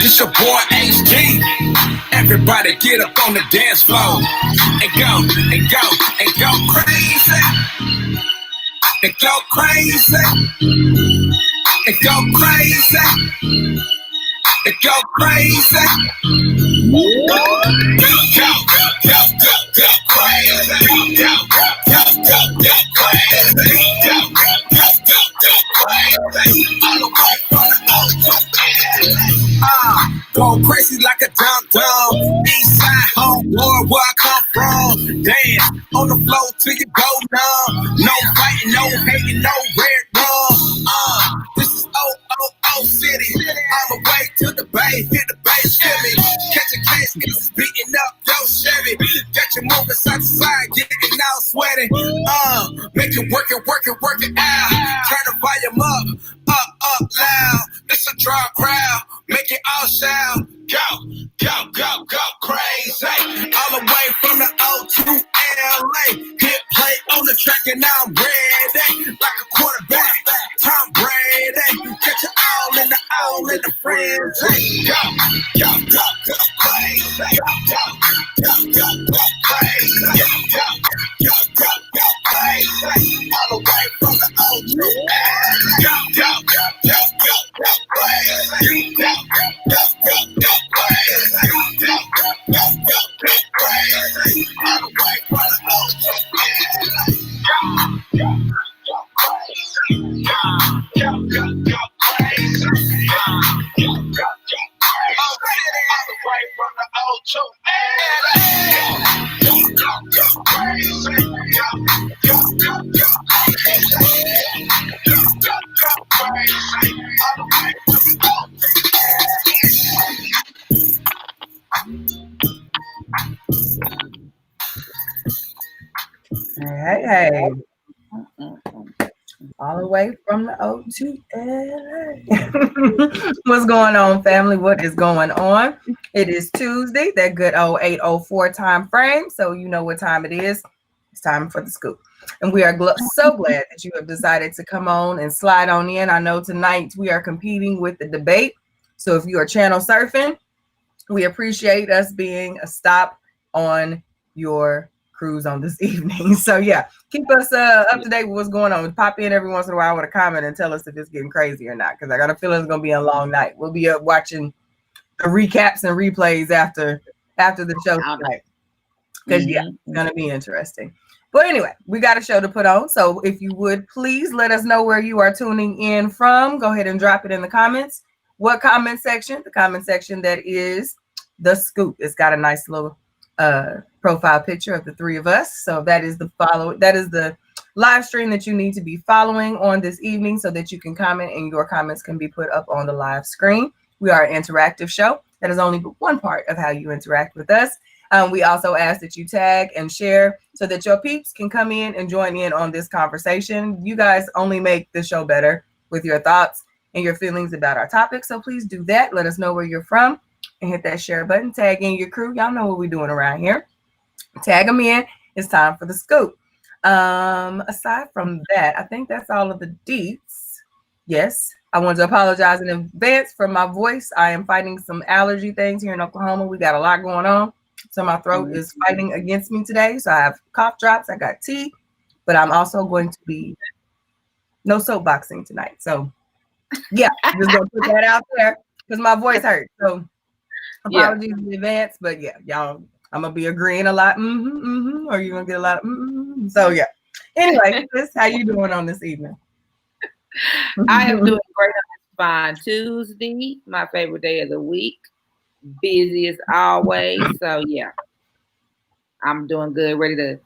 It's your boy HD. Everybody get up on the dance floor and go, and go, and go crazy. And go crazy. And go crazy. And go crazy. Go, go, go, go, go, go crazy. Go, go, go, go, go crazy. Go, go, go, go, go crazy. All the way from the old to going crazy like a dum-dum. Eastside homeboy, where I come from. Dance on the floor till you go numb. No fighting, no hating, no red rum. This is O City. All the way to the bay, hit the bass, feel me. Catch a case, cause it's beating up your Chevy. Got you moving side to side, getting all sweaty. Make it work it, work it, work it out. Turn the volume up loud. It's a draw crowd. Make it all shout. Go, go, go, go crazy. All the way from the O to LA. Hit play on the track and I'm ready. Like a quarterback, Tom Brady. Get you all in the frenzy. Go, go, go, go crazy. Go, go, go, go, go crazy. Go, go, go, go, go crazy. All the way from the O to LA. Go, go, go, go, go, go crazy. Go, go, go, go, go crazy. Go, go, go, go, go crazy. All the way from the O to LA. Go, go, go crazy. Go, go, go, go crazy. Go, go, go, go crazy. All the way from the O to LA. Go, go, go crazy. Go, go, go, go crazy. Go, go, go crazy. All the way from the O to Hey. All the way from the O to LA. What's going on, family? What is going on? It is Tuesday, that good old 8:04 time frame. So you know what time it is. It's time for the scoop. And we are so glad that you have decided to come on and slide on in. I know tonight we are competing with the debate. So if you are channel surfing, we appreciate us being a stop on your cruise on this evening. So yeah, keep us up to date with what's going on. Pop in every once in a while with a comment and tell us if it's getting crazy or not, because I got a feeling it's gonna be a long night. We'll be up watching the recaps and replays after the show tonight, because yeah, it's gonna be interesting. But anyway, we got a show to put on, so if you would please let us know where you are tuning in from. Go ahead and drop it in the comments. What comment section? The comment section that is the scoop. It's got a nice little profile picture of the three of us. So that is the live stream that you need to be following on this evening, so that you can comment and your comments can be put up on the live screen. We are an interactive show. That is only one part of how you interact with us. We also ask that you tag and share so that your peeps can come in and join in on this conversation. You guys only make the show better with your thoughts and your feelings about our topic. So please do that. Let us know where you're from and hit that share button. Tag in your crew. Y'all know what we're doing around here. Tag them in. It's time for the scoop. Aside from that, I think that's all of the deets. Yes, I want to apologize in advance for my voice. I am fighting some allergy things here in Oklahoma. We got a lot going on, so my throat is fighting against me today. So I have cough drops. I got tea, but I'm also going to be no soapboxing tonight. So yeah, I'm just gonna put that out there because my voice hurts. So apologies in advance, but yeah, y'all, I'm gonna be agreeing a lot, or you're gonna get a lot of So yeah. Anyway, Chris, how you doing on this evening? I am doing great on this fine Tuesday, my favorite day of the week. Busy as always. So yeah, I'm doing good, ready to,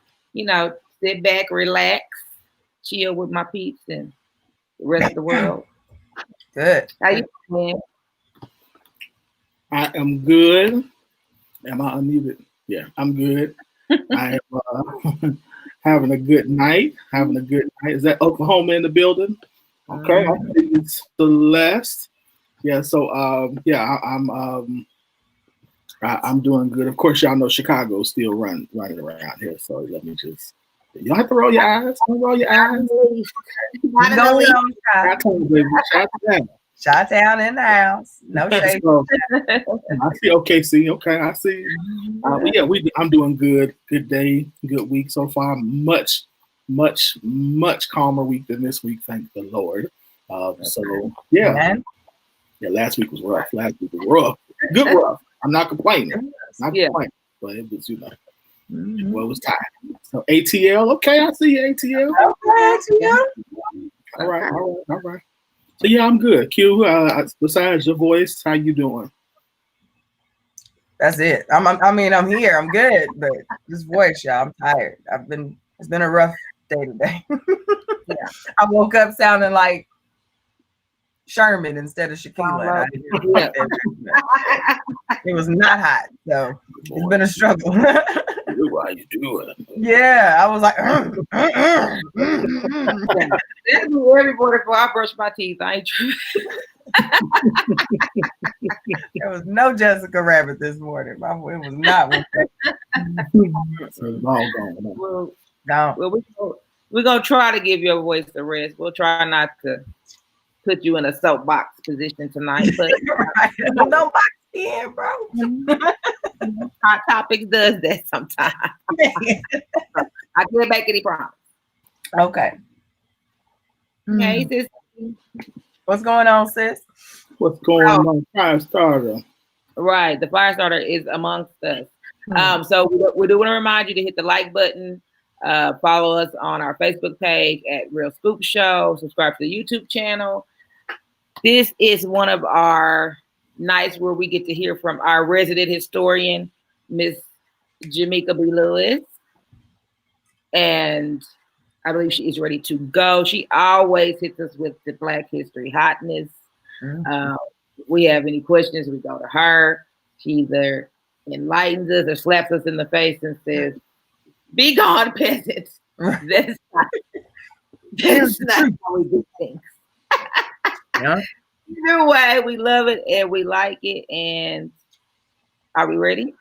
sit back, relax, chill with my peeps and the rest of the world. Good. How you doing? I am good. Am I unmuted? Yeah, I'm good. I am having a good night. Is that Oklahoma in the building? Okay, I think it's Celeste. Yeah, so I'm doing good. Of course, y'all know Chicago's still running around here. So let me just. You don't have to roll your eyes. Don't roll your eyes. Okay. Shout out to Chi-town in the house. No shade. So, I see OKC. Okay, I see. Yeah, I'm doing good. Good day, good week so far. Much calmer week than this week. Thank the Lord. So yeah, Man. yeah. Last week was rough. Good rough. I'm not complaining. Complaining, but it was well, it was time. So ATL. Okay, I see you, ATL. Okay, ATL. All right. So yeah, I'm good. Q. Besides your voice, how you doing? That's it. I'm here. I'm good, but this voice, y'all, I'm tired. It's been a rough day today. Yeah. I woke up sounding like Sherman instead of Shaquille. It was not hot, so it's been a struggle. How you doing? Yeah, I was like, That's me every morning before I brush my teeth. I ain't true. There was no Jessica Rabbit this morning. It was not. It's all gone. No. We're gonna try to give your voice a rest. We'll try not to put you in a soapbox position tonight, but Don't box me in, bro. Hot Topics does that sometimes. I can't make any promise. Okay. Okay, sis. What's going on, sis? What's going on, Firestarter? Right, the Firestarter is amongst us. So we do want to remind you to hit the like button, follow us on our Facebook page at Real Scoop Show, subscribe to the YouTube channel. This is one of our nights where we get to hear from our resident historian, Miss Jamaica B. Lewis. And I believe she is ready to go. She always hits us with the Black history hotness. We have any questions, we go to her. She either enlightens us or slaps us in the face and says, "Be gone, peasants." That's not how we do things. Yeah. Either way, we love it and we like it. And are we ready?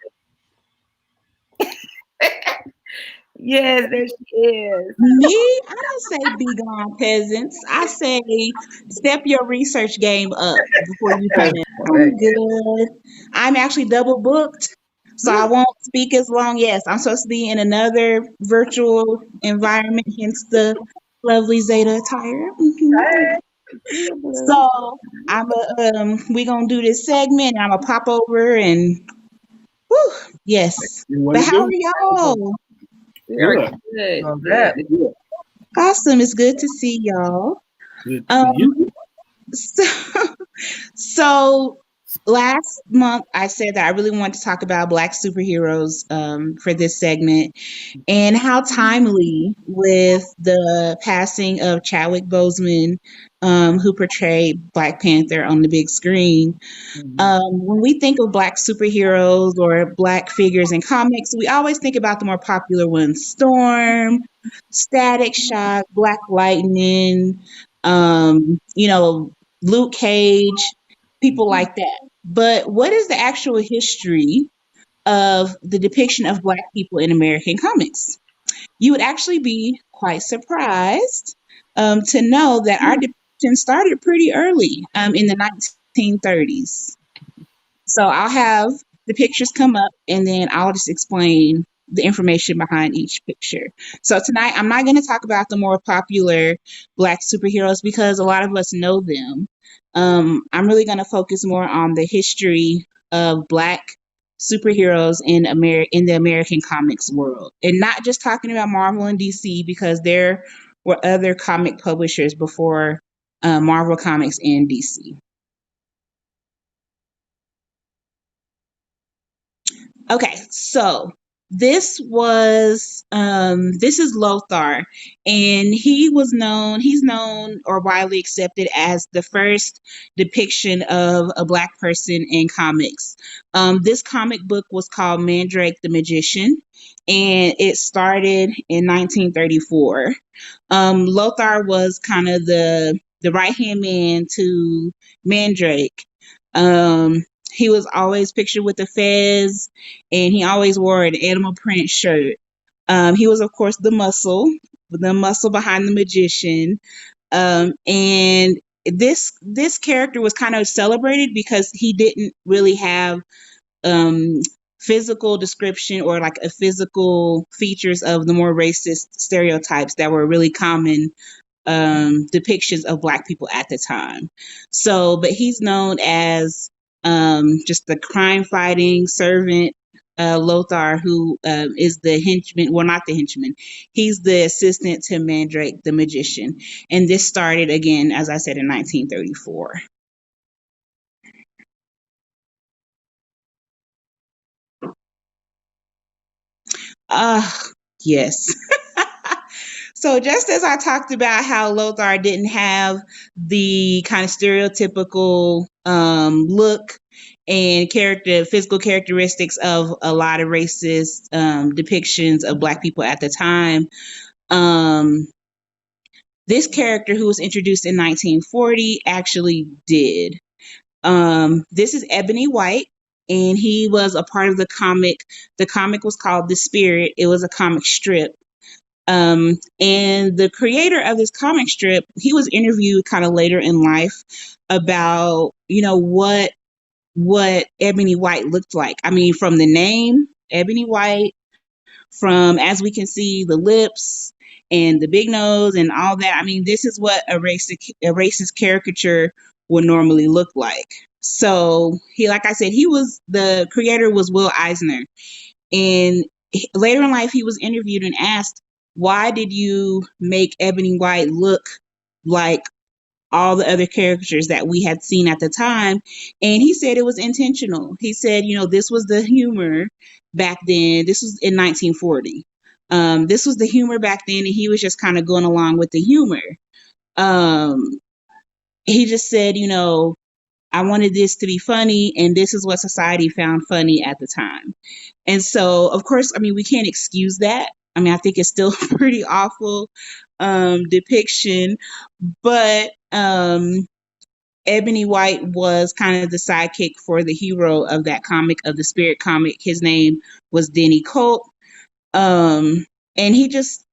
Yes, there she is. Me? I don't say be gone, peasants. I say step your research game up before you come in. I'm good. I'm actually double booked, so I won't speak as long. Yes, I'm supposed to be in another virtual environment, hence the lovely Zeta attire. So we gonna do this segment. I'm gonna pop over and yes. But how are y'all? Very good. Awesome. It's good to see y'all. Good to see you. So last month I said that I really wanted to talk about Black superheroes for this segment and how timely with the passing of Chadwick Boseman, who portrayed Black Panther on the big screen. When we think of Black superheroes or Black figures in comics, we always think about the more popular ones: Storm, Static Shock, Black Lightning, Luke Cage, people like that. But what is the actual history of the depiction of Black people in American comics? You would actually be quite surprised to know that our depiction started pretty early in the 1930s. So I'll have the pictures come up and then I'll just explain the information behind each picture. So tonight, I'm not going to talk about the more popular Black superheroes because a lot of us know them. I'm really going to focus more on the history of Black superheroes in the American comics world, and not just talking about Marvel and DC because there were other comic publishers before Marvel Comics and DC. Okay, so this is Lothar, and he's known or widely accepted as the first depiction of a Black person in comics. This comic book was called Mandrake the Magician, and it started in 1934. Lothar was kind of the right-hand man to Mandrake. He was always pictured with a fez, and he always wore an animal print shirt. He was, of course, the muscle behind the magician. And this character was kind of celebrated because he didn't really have um, physical description or like a physical features of the more racist stereotypes that were really common depictions of Black people at the time. So, but he's known as just the crime fighting servant. Lothar, who is the henchman, well, not the henchman, he's the assistant to Mandrake the magician. And this started again, as I said, in 1934. Yes. So just as I talked about how Lothar didn't have the kind of stereotypical look and physical characteristics of a lot of racist depictions of Black people at the time, um, this character who was introduced in 1940 actually did. This is Ebony White, and he was a part of the comic. The comic was called The Spirit. It was a comic strip. And the creator of this comic strip, he was interviewed kind of later in life about, what Ebony White looked like. I mean, from the name, Ebony White, from, as we can see, the lips and the big nose and all that. I mean, this is what a racist caricature would normally look like. So he, like I said, the creator was Will Eisner. And later in life, he was interviewed and asked, why did you make Ebony White look like all the other characters that we had seen at the time? And he said it was intentional. He said, this was the humor back then. This was in 1940. This was the humor back then, and he was just kind of going along with the humor. He just said, I wanted this to be funny, and this is what society found funny at the time. And so, of course, I mean, we can't excuse that. I mean, I think it's still a pretty awful depiction, but Ebony White was kind of the sidekick for the hero of that comic, of the Spirit comic. His name was Denny Colt. And he just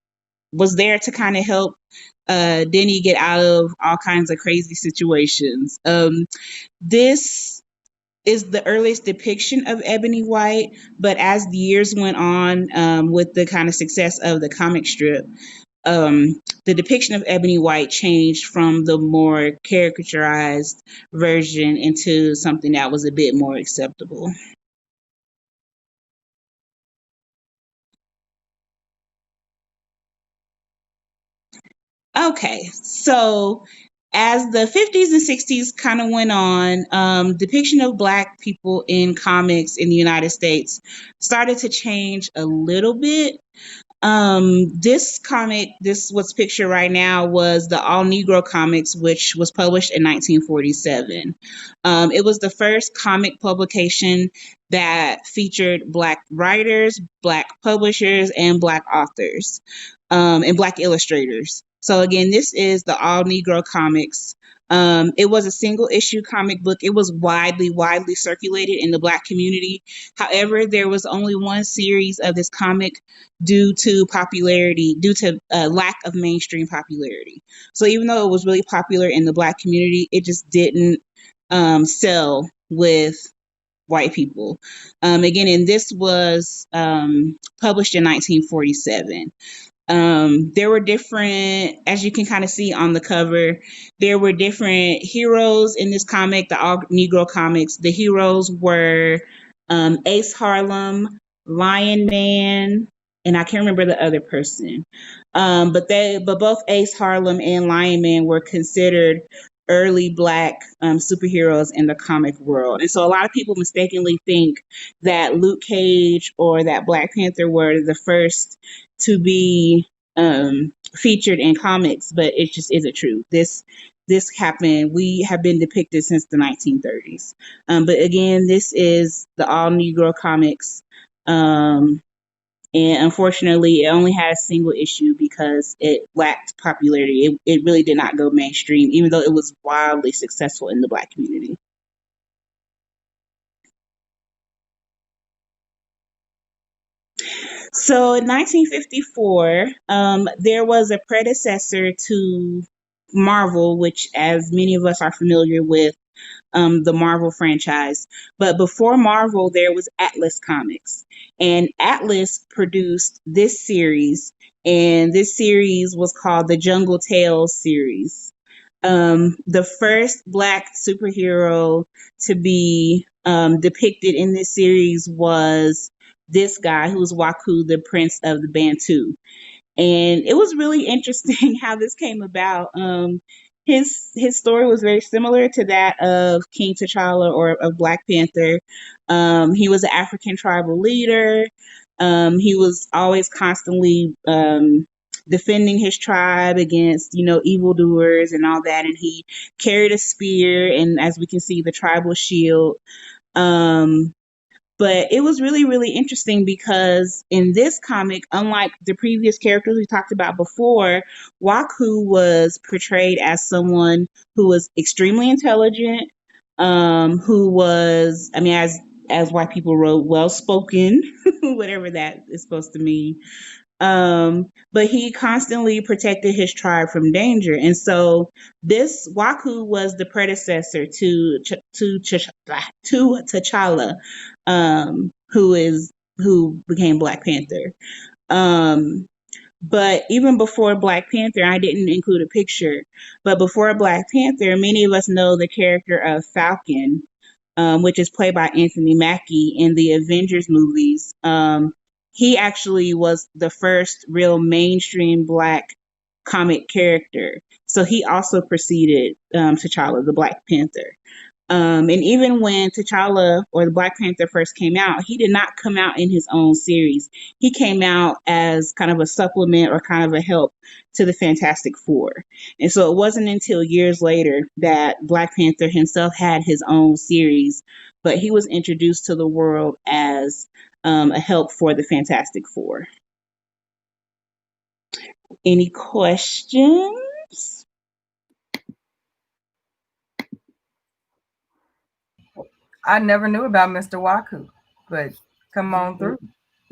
was there to kind of help Denny get out of all kinds of crazy situations. This is the earliest depiction of Ebony White, but as the years went on, with the kind of success of the comic strip, the depiction of Ebony White changed from the more caricaturized version into something that was a bit more acceptable. Okay, so as the 50s and 60s kind of went on, depiction of Black people in comics in the United States started to change a little bit. This comic, this what's pictured right now, was the All Negro Comics, which was published in 1947. It was the first comic publication that featured Black writers, Black publishers, and Black authors, and Black illustrators. So again, this is the All Negro Comics. It was a single issue comic book. It was widely circulated in the Black community. However, there was only one series of this comic due to lack of mainstream popularity. So even though it was really popular in the Black community, it just didn't sell with white people. Again, and this was published in 1947. There were different, as you can kind of see on the cover, there were different heroes in this comic, the All Negro Comics. The heroes were Ace Harlem, Lion Man, and I can't remember the other person. But both Ace Harlem and Lion Man were considered early Black superheroes in the comic world. And so a lot of people mistakenly think that Luke Cage or that Black Panther were the first to be featured in comics, but it just isn't true. This happened. We have been depicted since the 1930s. But again, this is the All Negro Comics. And unfortunately, it only had a single issue because it lacked popularity. It really did not go mainstream, even though it was wildly successful in the Black community. So in 1954, there was a predecessor to Marvel, which, as many of us are familiar with, the Marvel franchise. But before Marvel, there was Atlas Comics, and Atlas produced this series, and this series was called the Jungle Tales series. The first Black superhero to be depicted in this series was this guy who was Waku, the Prince of the Bantu. And it was really interesting how this came about. His story was very similar to that of King T'Challa or of Black Panther. He was an African tribal leader. He was always constantly defending his tribe against, evildoers and all that. And he carried a spear, and as we can see, the tribal shield. But it was really, really interesting because in this comic, unlike the previous characters we talked about before, Waku was portrayed as someone who was extremely intelligent, who was, as white people wrote, well spoken, whatever that is supposed to mean. But he constantly protected his tribe from danger. And so this Waku was the predecessor to T'Challa, who became Black Panther. But even before Black Panther, I didn't include a picture, but before Black Panther, many of us know the character of Falcon, which is played by Anthony Mackie in the Avengers movies. He actually was the first real mainstream Black comic character. So he also preceded T'Challa, the Black Panther. And even when T'Challa or the Black Panther first came out, he did not come out in his own series. He came out as kind of a supplement or kind of a help to the Fantastic Four. And so it wasn't until years later that Black Panther himself had his own series, but he was introduced to the world as a help for the Fantastic Four. Any questions? I never knew about Mr. Waku, but come on through.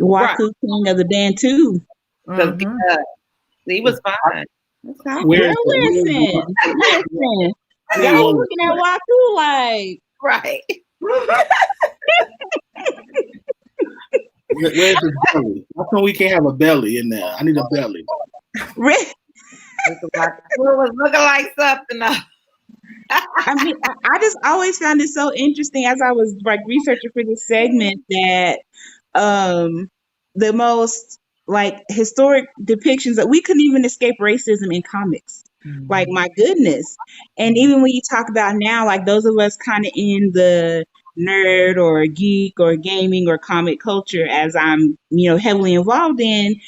Waku, King of the Bantu. Mhm. He was fine. Where is Listen. Y'all looking at Waku like, Right. where's his belly? How come we can't have a belly in there? I need a belly. Rick. It was looking like something else. I just always found it so interesting as I was like researching for this segment that the most like historic depictions that we couldn't even escape racism in comics. Like, my goodness. And even when you talk about now, like those of us kind of in the nerd or geek or gaming or comic culture, as I'm, heavily involved in,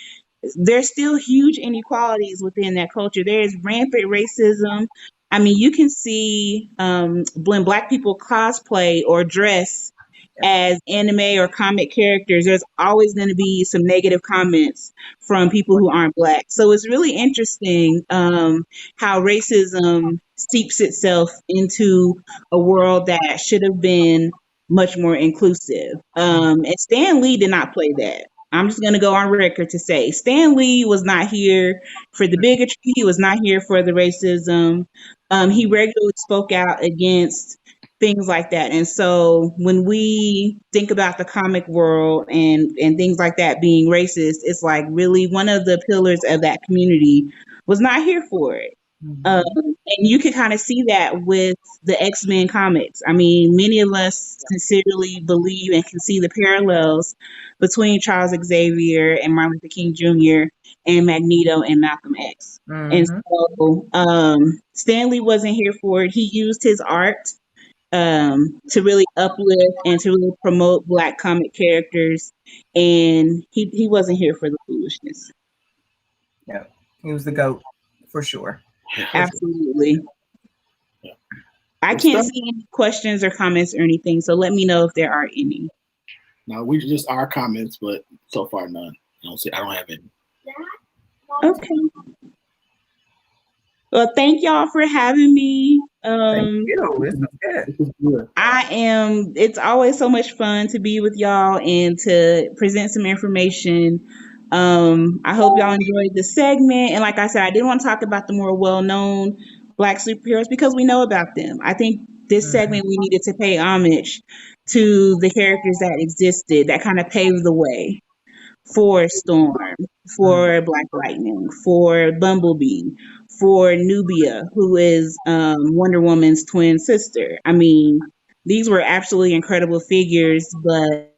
there's still huge inequalities within that culture. There is rampant racism. I mean, you can see when Black people cosplay or dress as anime or comic characters, there's always going to be some negative comments from people who aren't Black. So it's really interesting how racism seeps itself into a world that should have been much more inclusive. And Stan Lee did not play that. I'm just going to go on record to say Stan Lee was not here for the bigotry. He was not here for the racism. He regularly spoke out against things like that. And so when we think about the comic world and things like that being racist, it's like really one of the pillars of that community was not here for it. And you can kind of see that with the X-Men comics. I mean, many of us sincerely believe and can see the parallels between Charles Xavier and Martin Luther King Jr. and Magneto and Malcolm X. And so Stan Lee wasn't here for it. He used his art to really uplift and to really promote Black comic characters. And he wasn't here for the foolishness. Yeah, he was the GOAT for sure. Absolutely. I can't see any questions or comments or anything, so let me know if there are any. No, we just our comments, but so far none. I don't have any. Okay. Well, thank y'all for having me. Thank you. This is good. It's always so much fun to be with y'all and to present some information. I hope y'all enjoyed the segment. And like I said, I did want to talk about the more well-known Black superheroes because we know about them. I think this segment we needed to pay homage to the characters that existed that kind of paved the way for Storm, for Black Lightning, for Bumblebee, for Nubia, who is Wonder Woman's twin sister. I mean, these were absolutely incredible figures, but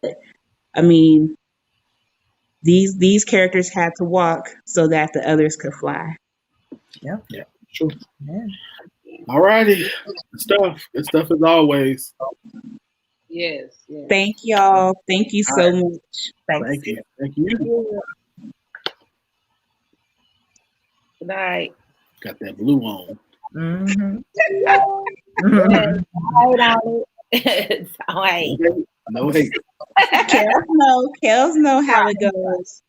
I mean, these characters had to walk so that the others could fly. Yeah, sure. Yeah. All righty. Good stuff. Good stuff as always. Yes, yes. Thank y'all. Thank you so much. Thanks. Thank you. Thank you. Good night. Got that blue on. Mhm. Hold on it. So, hey. No hate. Kels know how it goes.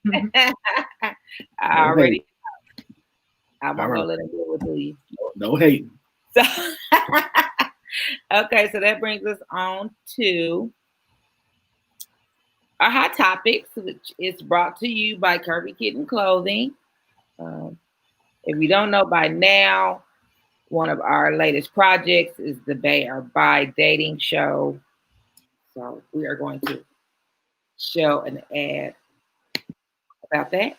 I already. I'm All gonna right. let him do it to you. No hate. So, okay, so that brings us on to our hot topics, which is brought to you by Kirby Kitten Clothing. If you don't know by now, one of our latest projects is the Bay or Bye dating show. So we are going to show an ad about that.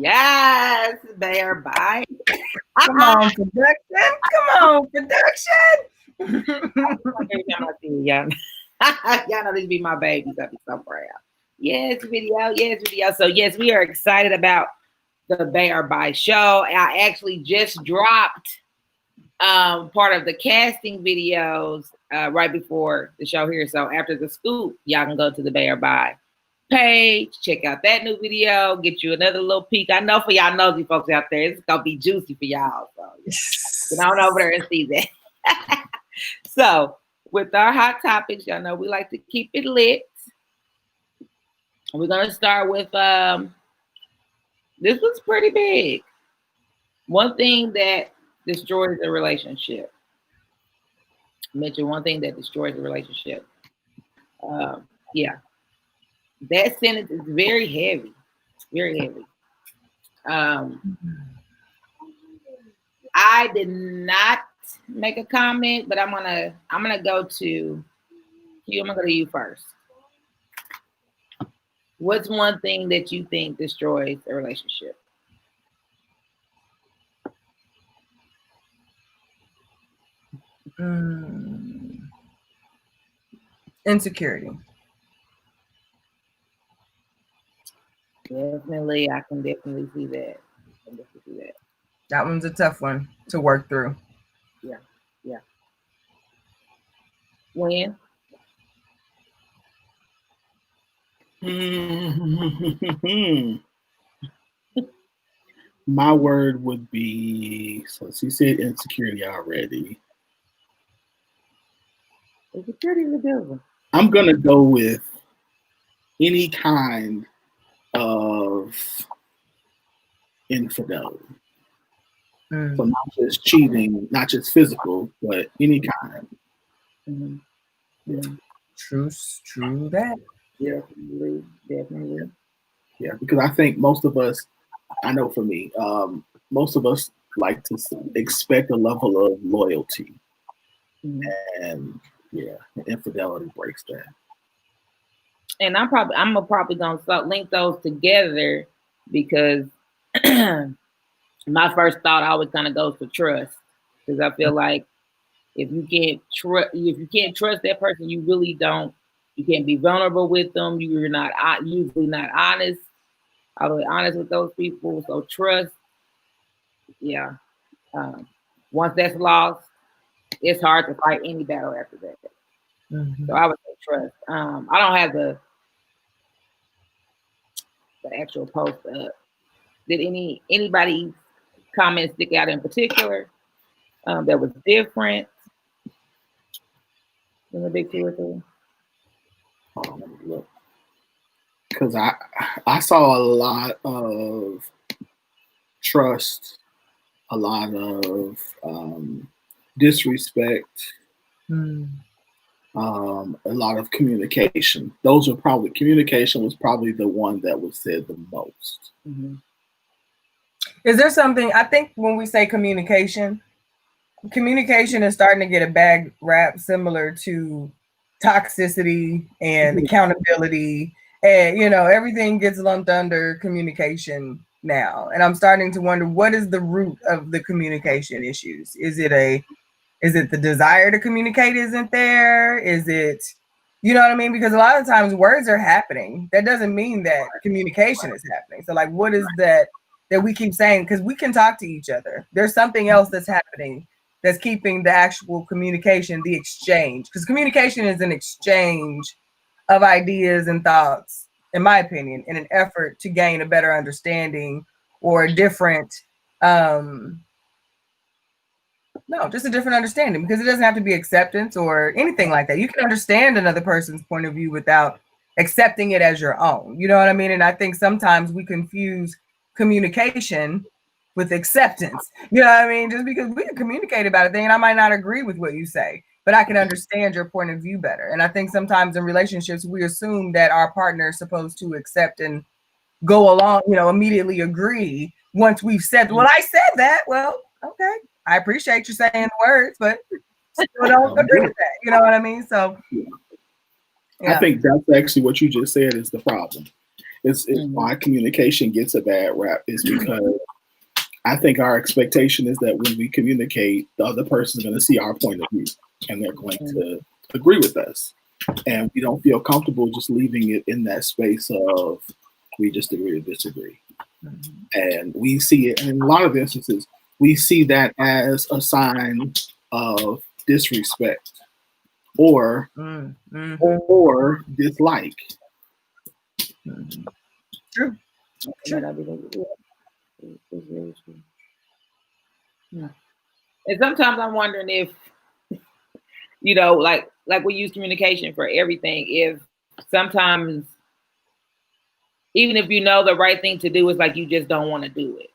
Yes, Bay or Bye. Come on, production. Come on, production. Every time I see y'all, y'all know these be my babies. I'll be so proud. Yes, video. Yes, video. So yes, we are excited about the Bay or Bye show. I actually just dropped part of the casting videos right before the show here. So after the scoop, y'all can go to the Bay or Bye page, check out that new video, get you another little peek. I know for y'all nosy folks out there, it's gonna be juicy for y'all. So get on over there and see that. So with our hot topics, y'all know we like to keep it lit. We're gonna start with this was pretty big. One thing that destroys a relationship. Mention one thing that destroys a relationship. Yeah. That sentence is very heavy. Very heavy. I did not make a comment, but I'm gonna go to you. I'm gonna go to you first. What's one thing that you think destroys a relationship? Insecurity. Definitely, I can definitely see that. That one's a tough one to work through. Yeah. When? My word would be, so she said insecurity already. Insecurity is a good one. I'm gonna go with any kind of infidelity. So not just cheating, not just physical, but any kind. Mm-hmm. Yeah. True that. Definitely. Yeah, because I think most of us, I know for me, most of us like to expect a level of loyalty And yeah, infidelity breaks that. And I'm probably gonna link those together because my first thought always kind of goes to trust, because I feel like if you can't trust that person, you really don't. You can't be vulnerable with them. You're not usually not honest. I'll be honest with those people. So trust, yeah. Once that's lost, it's hard to fight any battle after that. So I would say trust. I don't have the actual post up. Did anybody comments stick out in particular that was different than the big 2 or 3? Let me look, because I saw a lot of trust, a lot of disrespect, a lot of communication. Communication was probably the one that was said the most. Is there something, I think when we say communication is starting to get a bad rap similar to toxicity and accountability, and everything gets lumped under communication now. And I'm starting to wonder, what is the root of the communication issues? Is it the desire to communicate isn't there? Is it, you know what I mean? Because a lot of times words are happening. That doesn't mean that communication is happening. So like, what is that we keep saying? Because we can talk to each other. There's something else that's happening that's keeping the actual communication, the exchange. Because communication is an exchange of ideas and thoughts, in my opinion, in an effort to gain a better understanding or a different, just a different understanding, because it doesn't have to be acceptance or anything like that. You can understand another person's point of view without accepting it as your own. You know what I mean? And I think sometimes we confuse communication with acceptance. You know what I mean? Just because we can communicate about a thing and I might not agree with what you say, but I can understand your point of view better. And I think sometimes in relationships, we assume that our partner is supposed to accept and go along, immediately agree once we've said, well, I said that. Well, okay. I appreciate you saying the words, but still don't agree with that. You know what I mean? So yeah. I think that's actually what you just said is the problem. It's why communication gets a bad rap, is because I think our expectation is that when we communicate, the other person is going to see our point of view and they're going to agree with us. And we don't feel comfortable just leaving it in that space of we just agree to disagree. And we see it in a lot of instances. We see that as a sign of disrespect or dislike. True. And sometimes I'm wondering if, like we use communication for everything. If sometimes, even if you know the right thing to do, is like you just don't want to do it.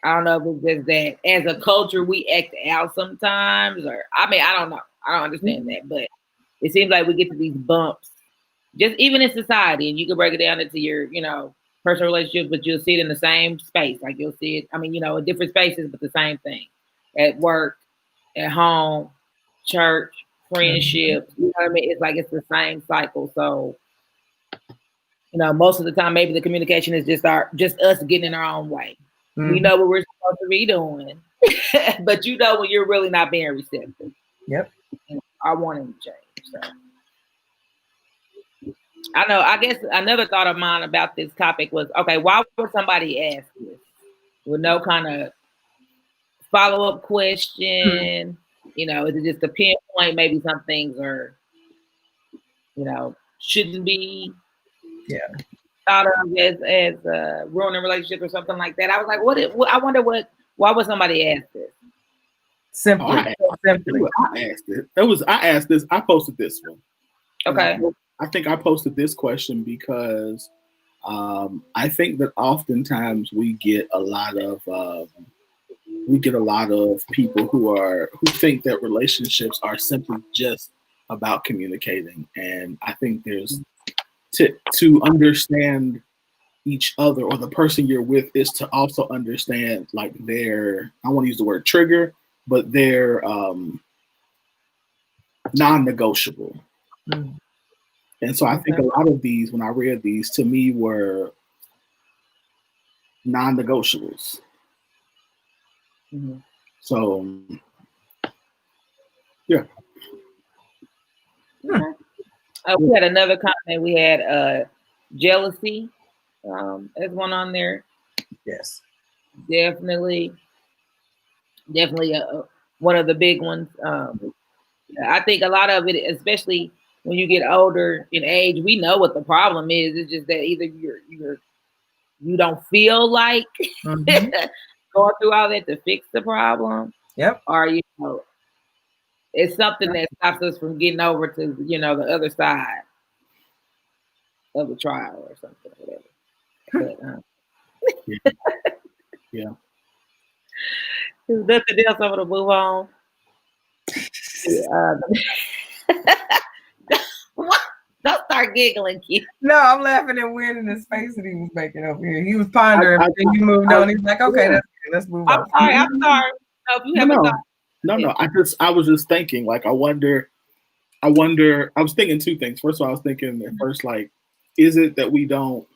I don't know if it's just that as a culture we act out sometimes, or I don't know. I don't understand that, but it seems like we get to these bumps, just even in society, and you can break it down into your, personal relationships, but you'll see it in the same space. Like you'll see it, in different spaces, but the same thing. At work, at home, church, friendships, you know what I mean? It's like it's the same cycle. So, most of the time, maybe the communication is just us getting in our own way. We know what we're supposed to be doing, but when you're really not being receptive. Yep. I want him to change. So I know. I guess another thought of mine about this topic was, okay, why would somebody ask this with no kind of follow-up question? Is it just a pinpoint? Maybe some things are, shouldn't be thought of as ruining relationships or something like that. I was like, I wonder why would somebody ask this? Simply. I asked it. I asked this. I posted this one. Okay. I think I posted this question because I think that oftentimes we get a lot of people who think that relationships are simply just about communicating, and I think there's to understand each other or the person you're with is to also understand like their, I want to use the word trigger, but their non-negotiable. Mm. And so I think a lot of these, when I read these, to me were non-negotiables. Mm-hmm. So, yeah. We had another comment. We had jealousy as one on there. Yes. Definitely one of the big ones. I think a lot of it, especially when you get older in age, we know what the problem is. It's just that either you don't feel like Mhm. going through all that to fix the problem, Yep. or it's something that stops us from getting over to the other side of the trial or something, whatever. But Yeah. there's nothing else. I'm gonna move on. What? Don't start giggling, kid. No, I'm laughing at Win in his face that he was making over here. He was pondering, and he moved on. He's like, okay, that's good. Let's move on. I'm sorry. No, if you have a thought. No. I was just thinking, like, I was thinking two things. First of all, I was thinking at first, like, is it that we don't,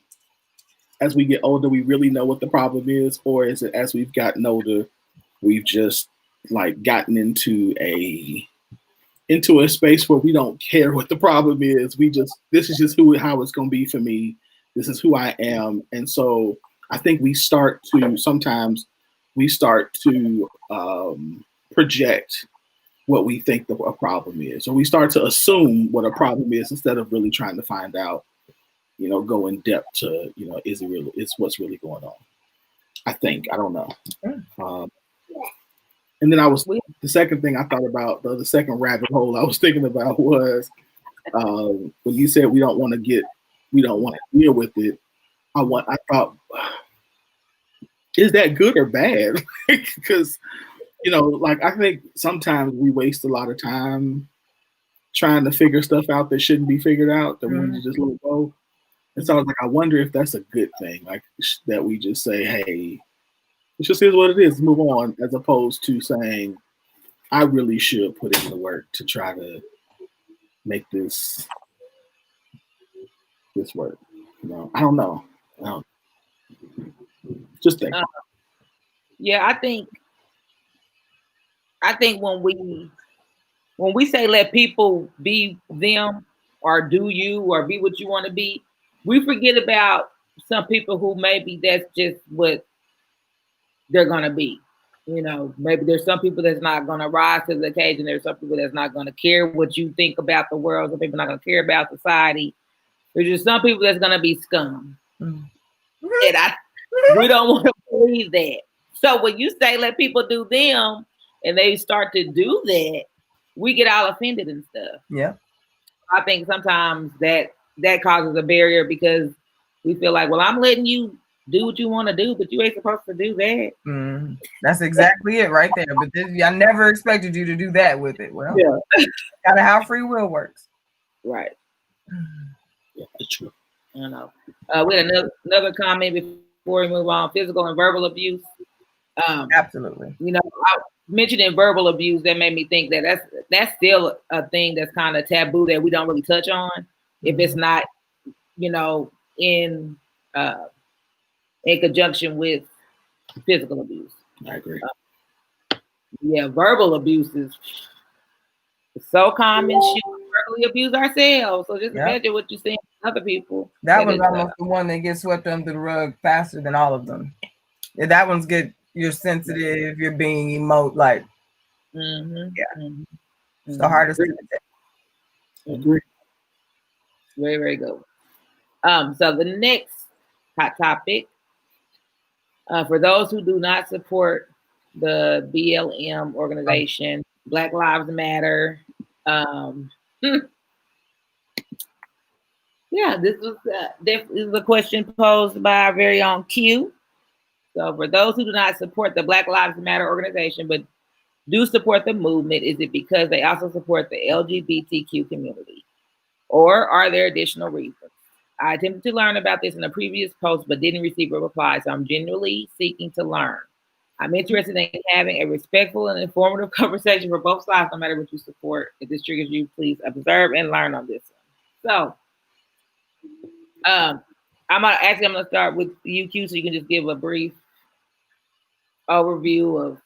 as we get older, we really know what the problem is, or is it as we've gotten older, we've just like gotten into a space where we don't care what the problem is. This is just how it's going to be for me. This is who I am. And so I think sometimes we start to project what we think a problem is, or we start to assume what a problem is instead of really trying to find out, go in depth to, is it really, it's what's really going on. I think, I don't know. And then the second thing I thought about, the second rabbit hole I was thinking about was when you said we don't want to deal with it. I thought, is that good or bad? Because, like, I think sometimes we waste a lot of time trying to figure stuff out that shouldn't be figured out, that we need to just let go. And so I was like, I wonder if that's a good thing, like that we just say, hey, it just is what it is, move on, as opposed to saying, I really should put in the work to try to make this work. I don't know. Just think. Yeah, I think when we say let people be them or do you or be what you want to be, we forget about some people who maybe that's just what they're gonna be. Maybe there's some people that's not gonna rise to the occasion. There's some people that's not gonna care what you think about the world. Some people not gonna care about society. There's just some people that's gonna be scum. And we don't want to believe that. So when you say let people do them and they start to do that, we get all offended and stuff. Yeah. I think sometimes that causes a barrier because we feel like, well, I'm letting you do what you want to do, but you ain't supposed to do that. That's exactly it right there. But I never expected you to do that with it. Well, yeah. Gotta how free will works. Right. Yeah, that's true. We had another comment before we move on. Physical and verbal abuse. Absolutely. I mentioning verbal abuse, that made me think that that's still a thing that's kind of taboo that we don't really touch on if it's not, in conjunction with physical abuse. I agree. Verbal abuse is so common. We verbally abuse ourselves. So just imagine what you're saying to other people. That one's almost the one that gets swept under the rug faster than all of them. Yeah, that one's good. You're sensitive. You're being it's the hardest thing to do. Agree. Very, very good. So the next hot topic, for those who do not support the BLM organization, Black Lives Matter. This was definitely a question posed by our very own Q. So for those who do not support the Black Lives Matter organization, but do support the movement, is it because they also support the LGBTQ community? Or are there additional reasons? I attempted to learn about this in a previous post, but didn't receive a reply. So I'm genuinely seeking to learn. I'm interested in having a respectful and informative conversation for both sides, no matter what you support. If this triggers you, please observe and learn on this one. So, I'm gonna start with you, Q, so you can just give a brief overview of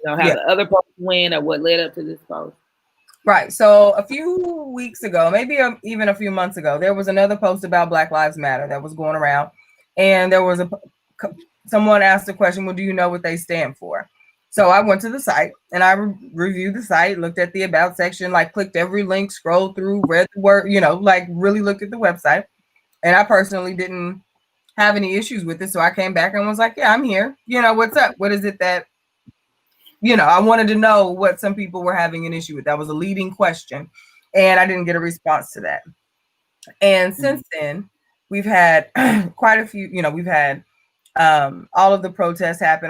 how the other post went or what led up to this post. Right. So a few weeks ago, maybe even a few months ago, there was another post about Black Lives Matter that was going around, and there was someone asked the question, well, do you know what they stand for? So I went to the site and I reviewed the site, looked at the about section, like clicked every link, scrolled through, read the word, like really looked at the website. And I personally didn't have any issues with it. So I came back and was like, yeah, I'm here. What's up? What is it that, I wanted to know what some people were having an issue with. That was a leading question. And I didn't get a response to that. And since then, we've had quite a few, we've had all of the protests happen,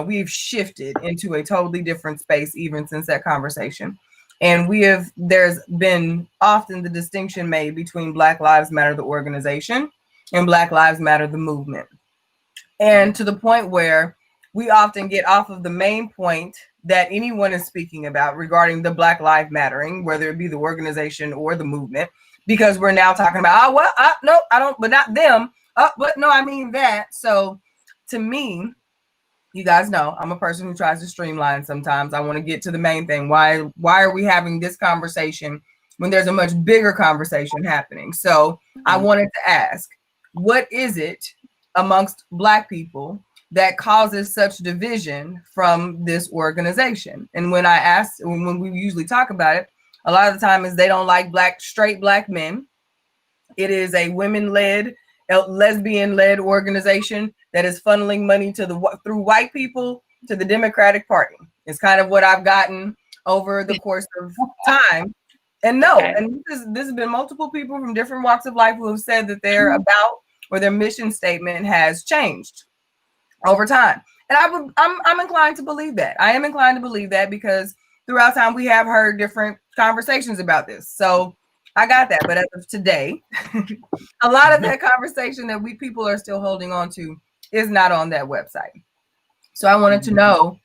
we've shifted into a totally different space even since that conversation. And there's been often the distinction made between Black Lives Matter, the organization, and Black Lives Matter, the movement. And to the point where we often get off of the main point that anyone is speaking about regarding the Black Lives Mattering, whether it be the organization or the movement, because we're now talking about, no, I don't, but not them. But no, I mean that. So to me, you guys know I'm a person who tries to streamline sometimes. I want to get to the main thing. Why are we having this conversation when there's a much bigger conversation happening? So I wanted to ask, what is it amongst Black people that causes such division from this organization? And when we usually talk about it, a lot of the time is they don't like straight Black men. It is a women-led, lesbian-led organization that is funneling money through white people to the Democratic Party. It's kind of what I've gotten over the course of time. And this has been multiple people from different walks of life who have said that they're about, or their mission statement has changed over time. And I'm inclined to believe that. I am inclined to believe that because throughout time we have heard different conversations about this. So I got that. But as of today, a lot of that conversation that people are still holding on to is not on that website. So I wanted to know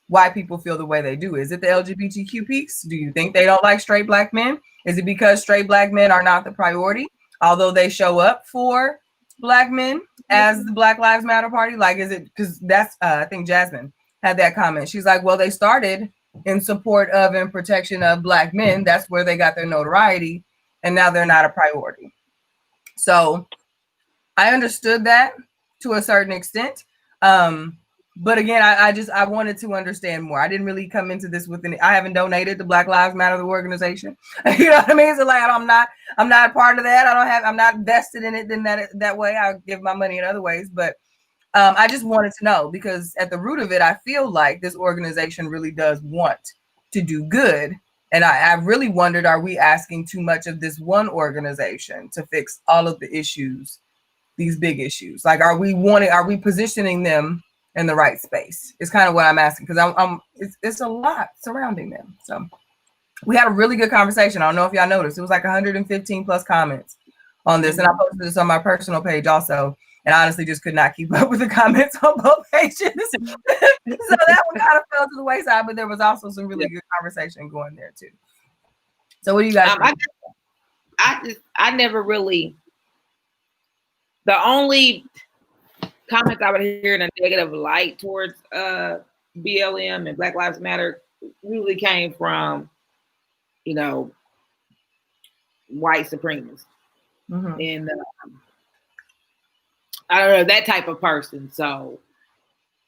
why people feel the way they do. Is it the LGBTQ piece? Do you think they don't like straight Black men? Is it because straight Black men are not the priority, although they show up for Black men as the Black Lives Matter party? Like, is it because that's, I think Jasmine had that comment. She's like, well, they started in support of and protection of Black men. That's where they got their notoriety. And now they're not a priority. So I understood that to a certain extent. But again, I wanted to understand more. I didn't really come into this I haven't donated to Black Lives Matter, the organization. You know what I mean? So like, I'm not a part of that. I'm not vested in it in that way. I'll give my money in other ways. But I just wanted to know, because at the root of it, I feel like this organization really does want to do good. And I really wondered, are we asking too much of this one organization to fix all of the issues, these big issues? Like, are we positioning them in the right space? It's kind of what I'm asking, because it's a lot surrounding them. So we had a really good conversation. I don't know if y'all noticed, it was like 115 plus comments on this. And I posted this on my personal page also. And honestly, just could not keep up with the comments on both pages. So that one kind of fell to the wayside, but there was also some really good conversation going there too. So what do you guys think? I never really, the only comments I would hear in a negative light towards BLM and Black Lives Matter usually came from, white supremacists. Mm-hmm. And I don't know, that type of person. So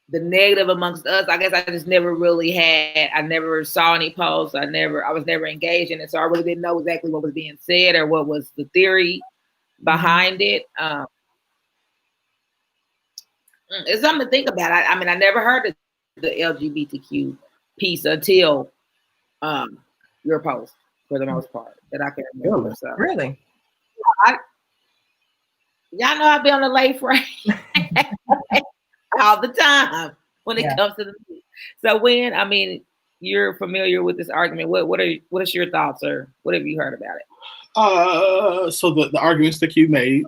the negative amongst us, I guess I just never really I never saw any posts. I was never engaged in it. So I really didn't know exactly what was being said or what was the theory behind it. It's something to think about. I mean, I never heard of the LGBTQ piece until your post, for the most part, that I can remember. So. Really? Y'all know I be on the late frame all the time when it comes to the. So you're familiar with this argument. What is your thoughts, or what have you heard about it? So the arguments that you made,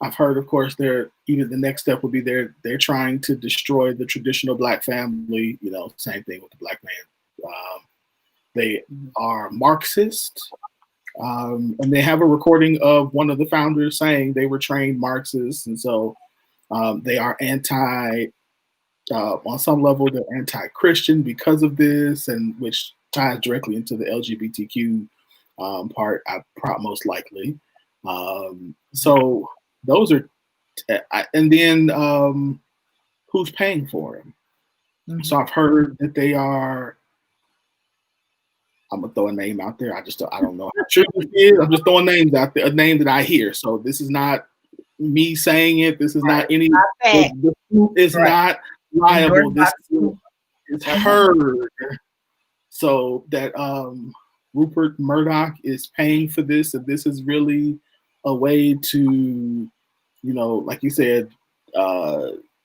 I've heard, of course, even the next step would be they're trying to destroy the traditional Black family. You know, same thing with the Black man. They are Marxist, and they have a recording of one of the founders saying they were trained Marxists, and so they are on some level, they're anti-Christian because of this, and which ties directly into the LGBTQ part, most likely. So those are, and then who's paying for them? Mm-hmm. So I've heard that they are. I'm gonna throw a name out there. I don't know how true it is. I'm just throwing names out there, a name that I hear. So this is not me saying it. This is not any. The truth is not liable. This is heard. So that Rupert Murdoch is paying for this, and this is really a way to, like you said,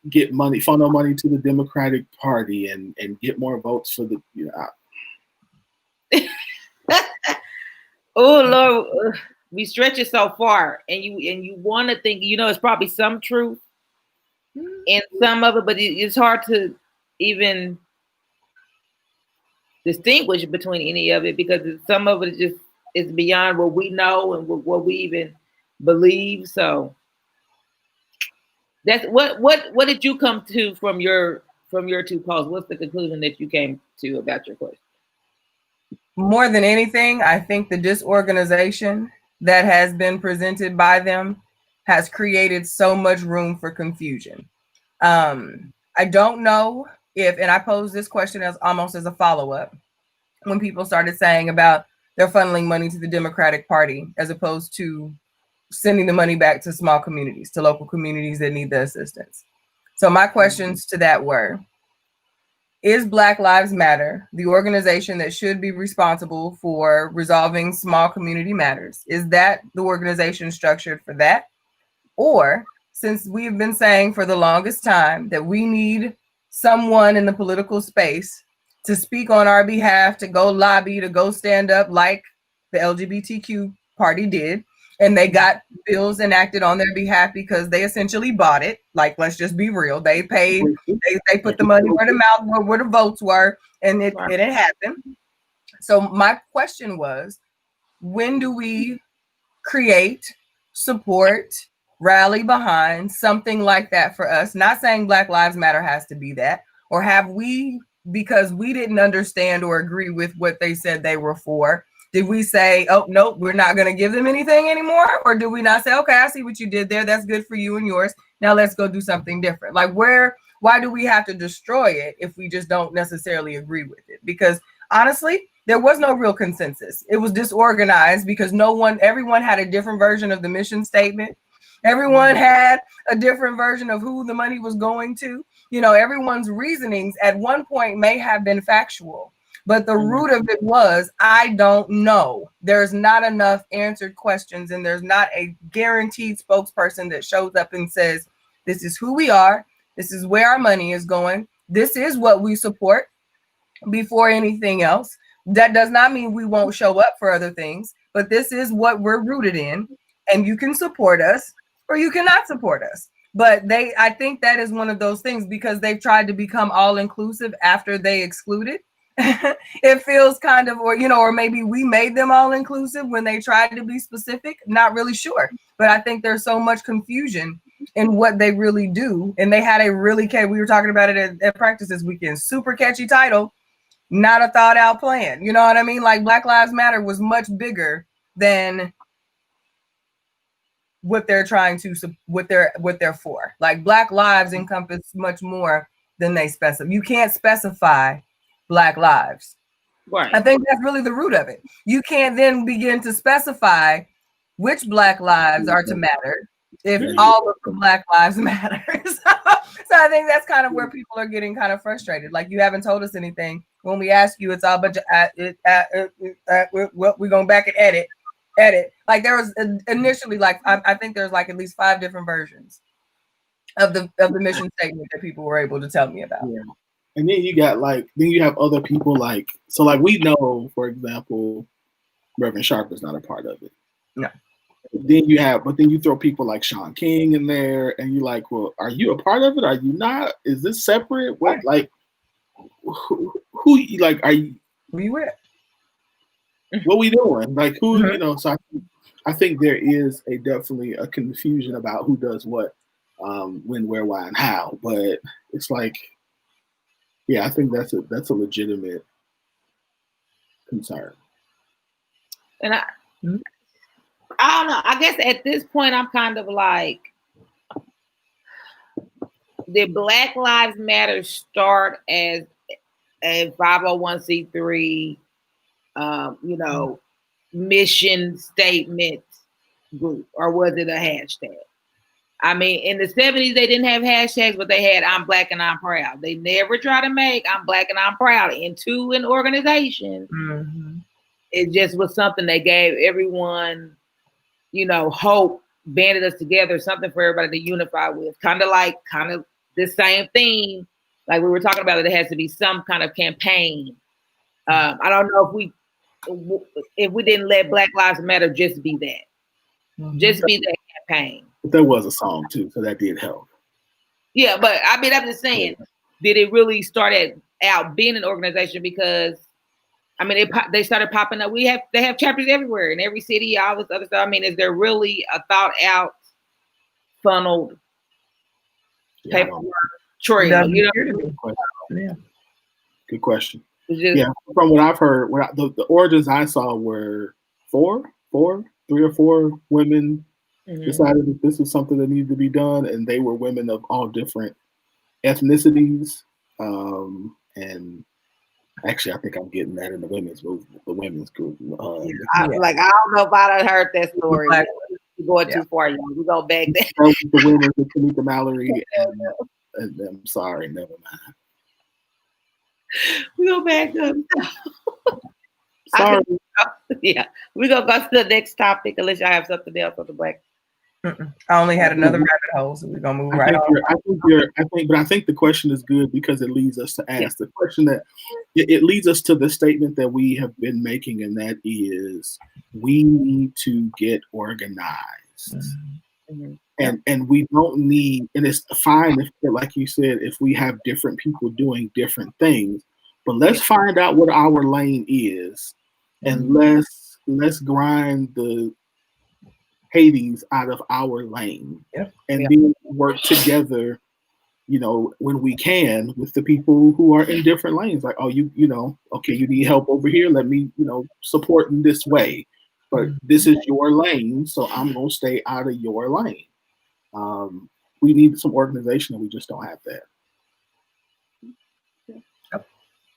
get money, funnel money to the Democratic Party, and get more votes for the. Oh Lord, we stretch it so far, and you want to think, it's probably some truth in some of it, but it's hard to even distinguish between any of it, because some of it is beyond what we know and what we even believe. So that's what did you come to from your two posts? What's the conclusion that you came to about your question? More than anything, I think the disorganization that has been presented by them has created so much room for confusion. I don't know if, and I posed this question as almost as a follow-up, when people started saying about they're funneling money to the Democratic Party as opposed to sending the money back to small communities, to local communities that need the assistance. So my questions to that were, is Black Lives Matter the organization that should be responsible for resolving small community matters? Is that the organization structured for that? Or, since we've been saying for the longest time that we need someone in the political space to speak on our behalf, to go lobby, to go stand up like the LGBTQ party did, and they got bills enacted on their behalf because they essentially bought it. Like, let's just be real. They paid, they put the money where the mouth, where the votes were, and it happened. So my question was, when do we create, support, rally behind something like that for us? Not saying Black Lives Matter has to be that, or have we, because we didn't understand or agree with what they said they were for, did we say, oh, nope, we're not going to give them anything anymore? Or do we not say, okay, I see what you did there. That's good for you and yours. Now let's go do something different. Like, why do we have to destroy it if we just don't necessarily agree with it? Because honestly, there was no real consensus. It was disorganized because everyone had a different version of the mission statement. Everyone had a different version of who the money was going to. Everyone's reasonings at one point may have been factual, but the root of it was, I don't know. There's not enough answered questions, and there's not a guaranteed spokesperson that shows up and says, this is who we are. This is where our money is going. This is what we support before anything else. That does not mean we won't show up for other things, but this is what we're rooted in, and you can support us or you cannot support us. But I think that is one of those things, because they've tried to become all inclusive after they excluded. It feels kind of, or maybe we made them all inclusive when they tried to be specific. Not really sure, but I think there's so much confusion in what they really do. And they had a really we were talking about it at practice this weekend, super catchy title, not a thought out plan. You know what I mean? Like, Black Lives Matter was much bigger than what they're trying to, what they're for. Like, Black lives encompass much more than they specify. You can't specify Black lives. Right. I think that's really the root of it. You can't then begin to specify which Black lives are to matter if all of the Black lives matter. So I think that's kind of where people are getting kind of frustrated. Like, you haven't told us anything. When we ask you, it's all but we're going back and edit. Like, there was initially, like, I think there's like at least 5 different versions of the mission statement that people were able to tell me about. Yeah. And then you have other people like we know, for example, Reverend Sharp is not a part of it. No. then you throw people like Sean King in there, and you're like, well, are you a part of it? Are you not? Is this separate? What, like, who like, are you? Where you at? What we doing? Like, who? Mhm. You know? So I think there is definitely a confusion about who does what, when, where, why, and how. But it's like, yeah, I think that's a legitimate concern. And Mhm. I don't know. I guess at this point, I'm kind of like, did Black Lives Matter start as a 501c3, you know, mission statement group, or was it a hashtag? I mean, in the 70s, they didn't have hashtags, but they had "I'm Black and I'm Proud." They never try to make "I'm Black and I'm Proud" into an organization. Mhm. It just was something they gave everyone, you know, hope, banded us together, something for everybody to unify with. Kind of the same theme, like we were talking about, that it has to be some kind of campaign. I don't know if we didn't let Black Lives Matter just be that, Mhm. just be that campaign. But there was a song too, so that did help. Yeah, but I mean, I'm just saying, did it really start out being an organization? Because I mean, they started popping up. They have chapters everywhere in every city, all this other stuff. I mean, is there really a thought out, funneled paperwork trail? Doesn't You know, appear to be. Yeah. Good question. it's just, Yeah, from what I've heard, the origins I saw were three or four women mhm. decided that this was something that needed to be done, and they were women of all different ethnicities. And actually, I think I'm getting that in the women's movement, the women's group. I don't know if I done heard that story. We're going too far, y'all. We go back there. That was the women with Tamika Mallory, and I'm sorry, never mind. We go back up. Sorry. Yeah, we're gonna go to the next topic unless y'all have something else on the Black. I only had another rabbit hole, so we're gonna move right on. I think the question is good because it leads us to ask the question that it leads us to the statement that we have been making, and that is we need to get organized. Mm-hmm. And we don't need, and it's fine if, like you said, if we have different people doing different things, but let's find out what our lane is, and let's grind the Hades out of our lane, and then work together, you know, when we can, with the people who are in different lanes. Like, oh, you know, okay, you need help over here. Let me, you know, support in this way. But this is your lane, so I'm gonna stay out of your lane. We need some organization, and we just don't have that.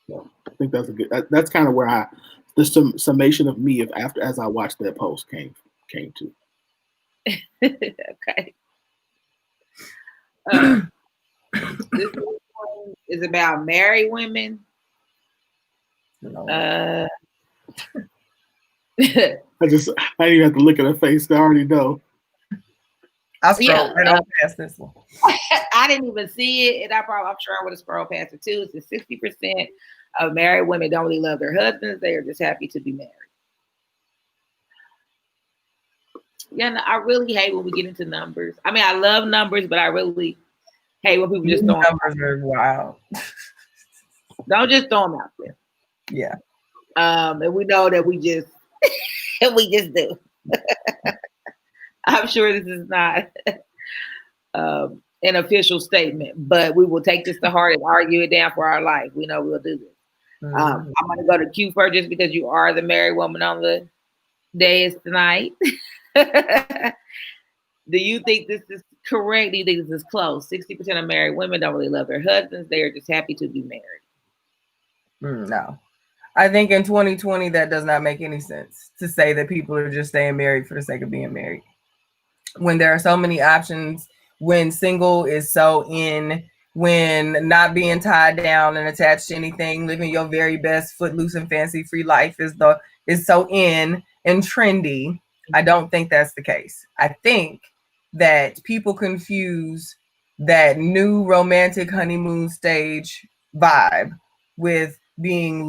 So I think that's a good. That's kind of where the summation of me as I watched that post came to. Okay. This one is about married women. I didn't even have to look at her face. I already know. I scrolled right on past this one. I didn't even see it, and I'm sure I would have scrolled past it too. It's 60% of married women don't really love their husbands; they are just happy to be married. Yeah, no, I really hate when we get into numbers. I mean, I love numbers, but I really hate when people just throw numbers are wild. Don't just throw them out there. Yeah. And we know that we just do. I'm sure this is not an official statement, but we will take this to heart and argue it down for our life. We know we'll do this. I'm going to go to Q first, just because you are the married woman on the dais tonight. Do you think this is correct? Do you think this is close? 60% of married women don't really love their husbands. They are just happy to be married. No. I think in 2020, that does not make any sense to say that people are just staying married for the sake of being married. When there are so many options, when single is so in, when not being tied down and attached to anything, living your very best footloose and fancy-free life is so in and trendy. I don't think that's the case. I think that people confuse that new romantic honeymoon stage vibe with being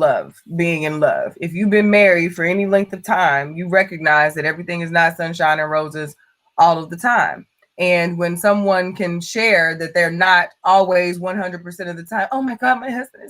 in love. If you've been married for any length of time, you recognize that everything is not sunshine and roses all of the time. And when someone can share that they're not always 100% of the time, oh my God, my husband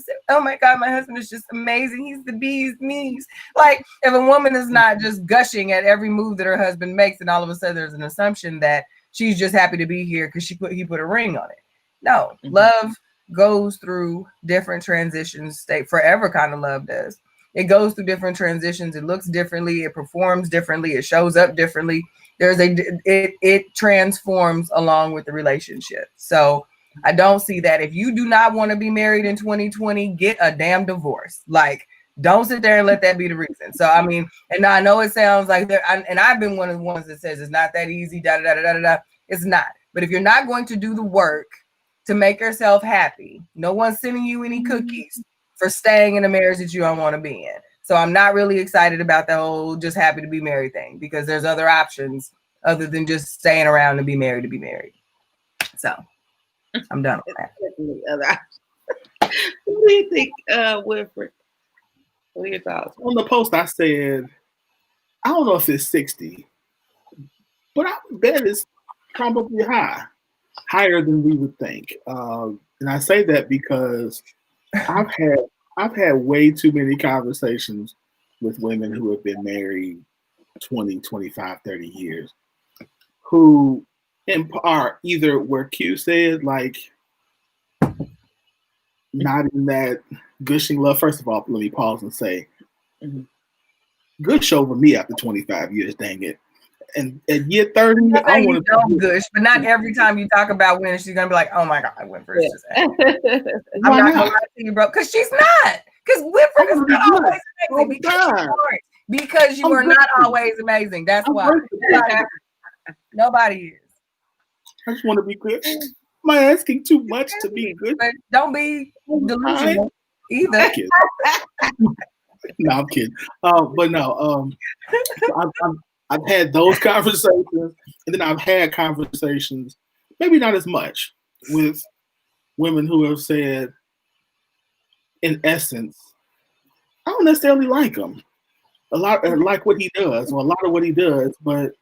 is just amazing. He's the bee's knees. Like if a woman is not just gushing at every move that her husband makes, and all of a sudden there's an assumption that she's just happy to be here because he put a ring on it. No, love goes through different transitions. Forever kind of love does. It goes through different transitions. It looks differently. It performs differently. It shows up differently. It transforms along with the relationship. So I don't see that. If you do not want to be married in 2020, get a damn divorce. Like, don't sit there and let that be the reason. So I mean, and I know it sounds like and I've been one of the ones that says it's not that easy. It's not. But if you're not going to do the work to make yourself happy, no one's sending you any cookies for staying in a marriage that you don't want to be in. So I'm not really excited about the whole just happy to be married thing, because there's other options other than just staying around to be married to be married. So I'm done with that. What do you think, Wilfred? What are your thoughts? On the post, I said, I don't know if it's 60, but I would bet it's probably higher than we would think. And I say that because I've had way too many conversations with women who have been married 20, 25, 30 years, who are either where Q said, like, not in that gushing love. First of all, let me pause and say, gush over me after 25 years, dang it. And at year 30, I want to gush, but not every time you talk about women, she's gonna be like, "Oh my God, Winfred is just I'm Why not gonna not? lie to you, bro," because she's not. Because Winfred is not always amazing. Because you are not always amazing. That's why. Nobody is. I just want to be good. Am I asking too much to be good? But don't be delusional either. No, I'm kidding. But no, I've had those conversations, and then I've had conversations, maybe not as much, with women who have said, in essence, I don't necessarily like him. A lot like what he does, or a lot of what he does, but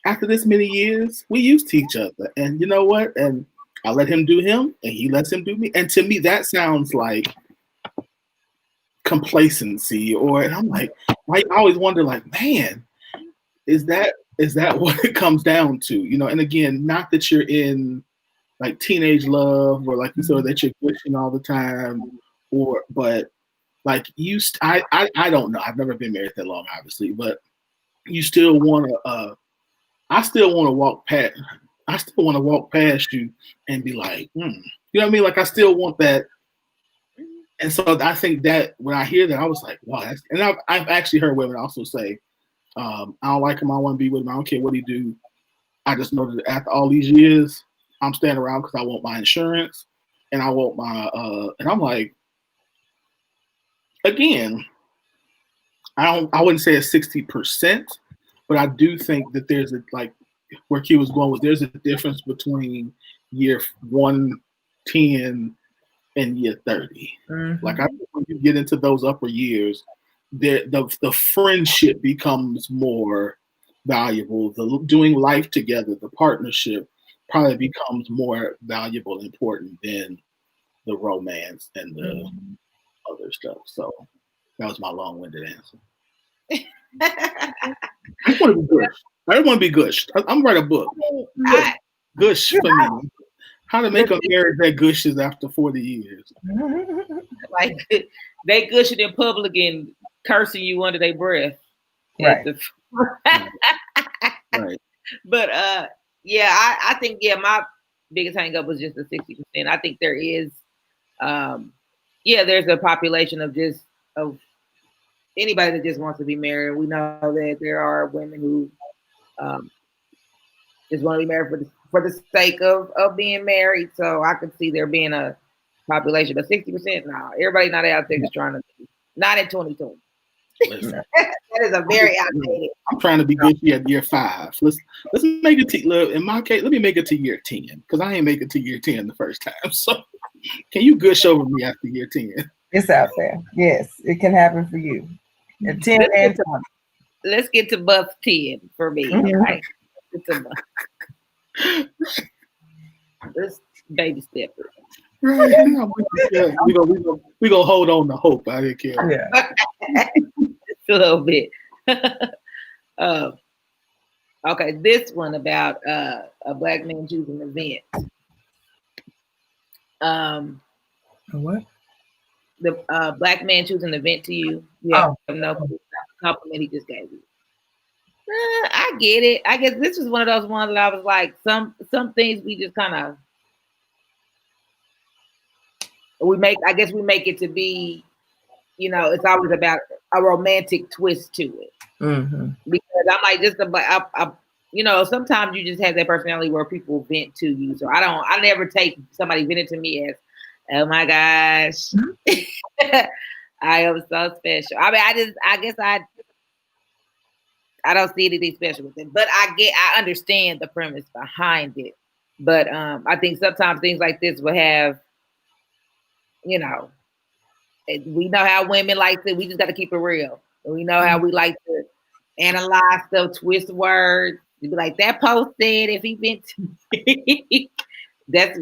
after this many years, we used to each other, and you know what? And I let him do him, and he lets him do me. And to me, that sounds like complacency, and I'm like, I always wonder, like, man, is that what it comes down to? You know, and again, not that you're in like teenage love, or like you said, that you're pushing all the time, but like I don't know. I've never been married that long, obviously, but you still want to. I still want to walk past. I still want to walk past you and be like, you know what I mean? Like I still want that. And so I think that when I hear that, I was like, wow. And I've actually heard women also say, I don't like him. I want to be with him. I don't care what he do. I just know that after all these years, I'm staying around because I want my insurance and I want my. And I'm like, again, I wouldn't say it's 60%, but I do think that there's like where Q was going with. There's a difference between year 110 and year 30. Like I think when you get into those upper years, the friendship becomes more valuable. The doing life together, the partnership probably becomes more valuable and important than the romance and the other stuff. So that was my long-winded answer. I want to be gushed. I don't want to be gushed. I'm write a book. Gush for me. How to make a marriage that gushes after 40 years. Like they gushing in public and cursing you under their breath. Right. Right. But yeah, I think my biggest hang up was just the 60%. I think there is there's a population of anybody that just wants to be married. We know that there are women who just want to be married for the sake of being married. So I could see there being a population, but 60%, no, everybody not out there just trying to be, not in 2020. Listen, that is a very outdated. I'm trying to be gushy at year 5. Let's make it to, in my case, let me make it to year 10, because I ain't make it to year 10 the first time. So can you gush over me after year 10? It's out there. Yes, it can happen for you. At 10 and 20. Let's get to bus 10 for me. Mhm. Okay? Let's baby step it. Right. Yeah, we gonna hold on to hope. I didn't care. Yeah. Just a little bit. Okay, this one about a black man choosing an event. What? The black man choosing an event to you. You have no compliment he just gave you. I get it. I guess this was one of those ones that I was like, some things we just kind of I guess we make it to be, it's always about a romantic twist to it. Mm-hmm. Because I'm like, sometimes you just have that personality where people vent to you. So I never take somebody venting to me as, oh my gosh, I am so special. I mean, I don't see anything special with it, but I understand the premise behind it. But I think sometimes things like this will have, we know how women like to, we just got to keep it real. We know how we like to analyze stuff, twist words. You be like, that post said if he been to me, that's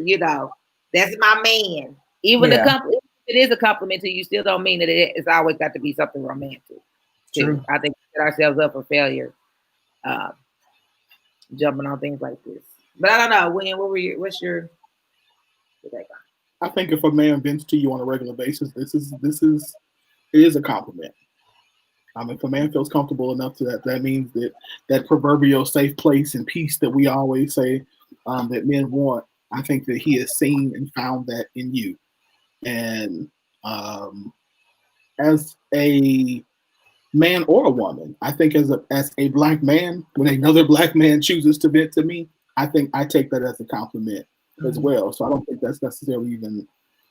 my man. Even if it is a compliment to you, still don't mean that it's always got to be something romantic. True. I think we set ourselves up for failure, jumping on things like this. But I don't know, William. What's your take on? I think if a man vents to you on a regular basis, it is a compliment. If a man feels comfortable enough to that means that proverbial safe place and peace that we always say that men want. I think that he has seen and found that in you, and as a man or a woman, I think as a black man, when another black man chooses to vent to me, I think I take that as a compliment as well. So I don't think that's necessarily even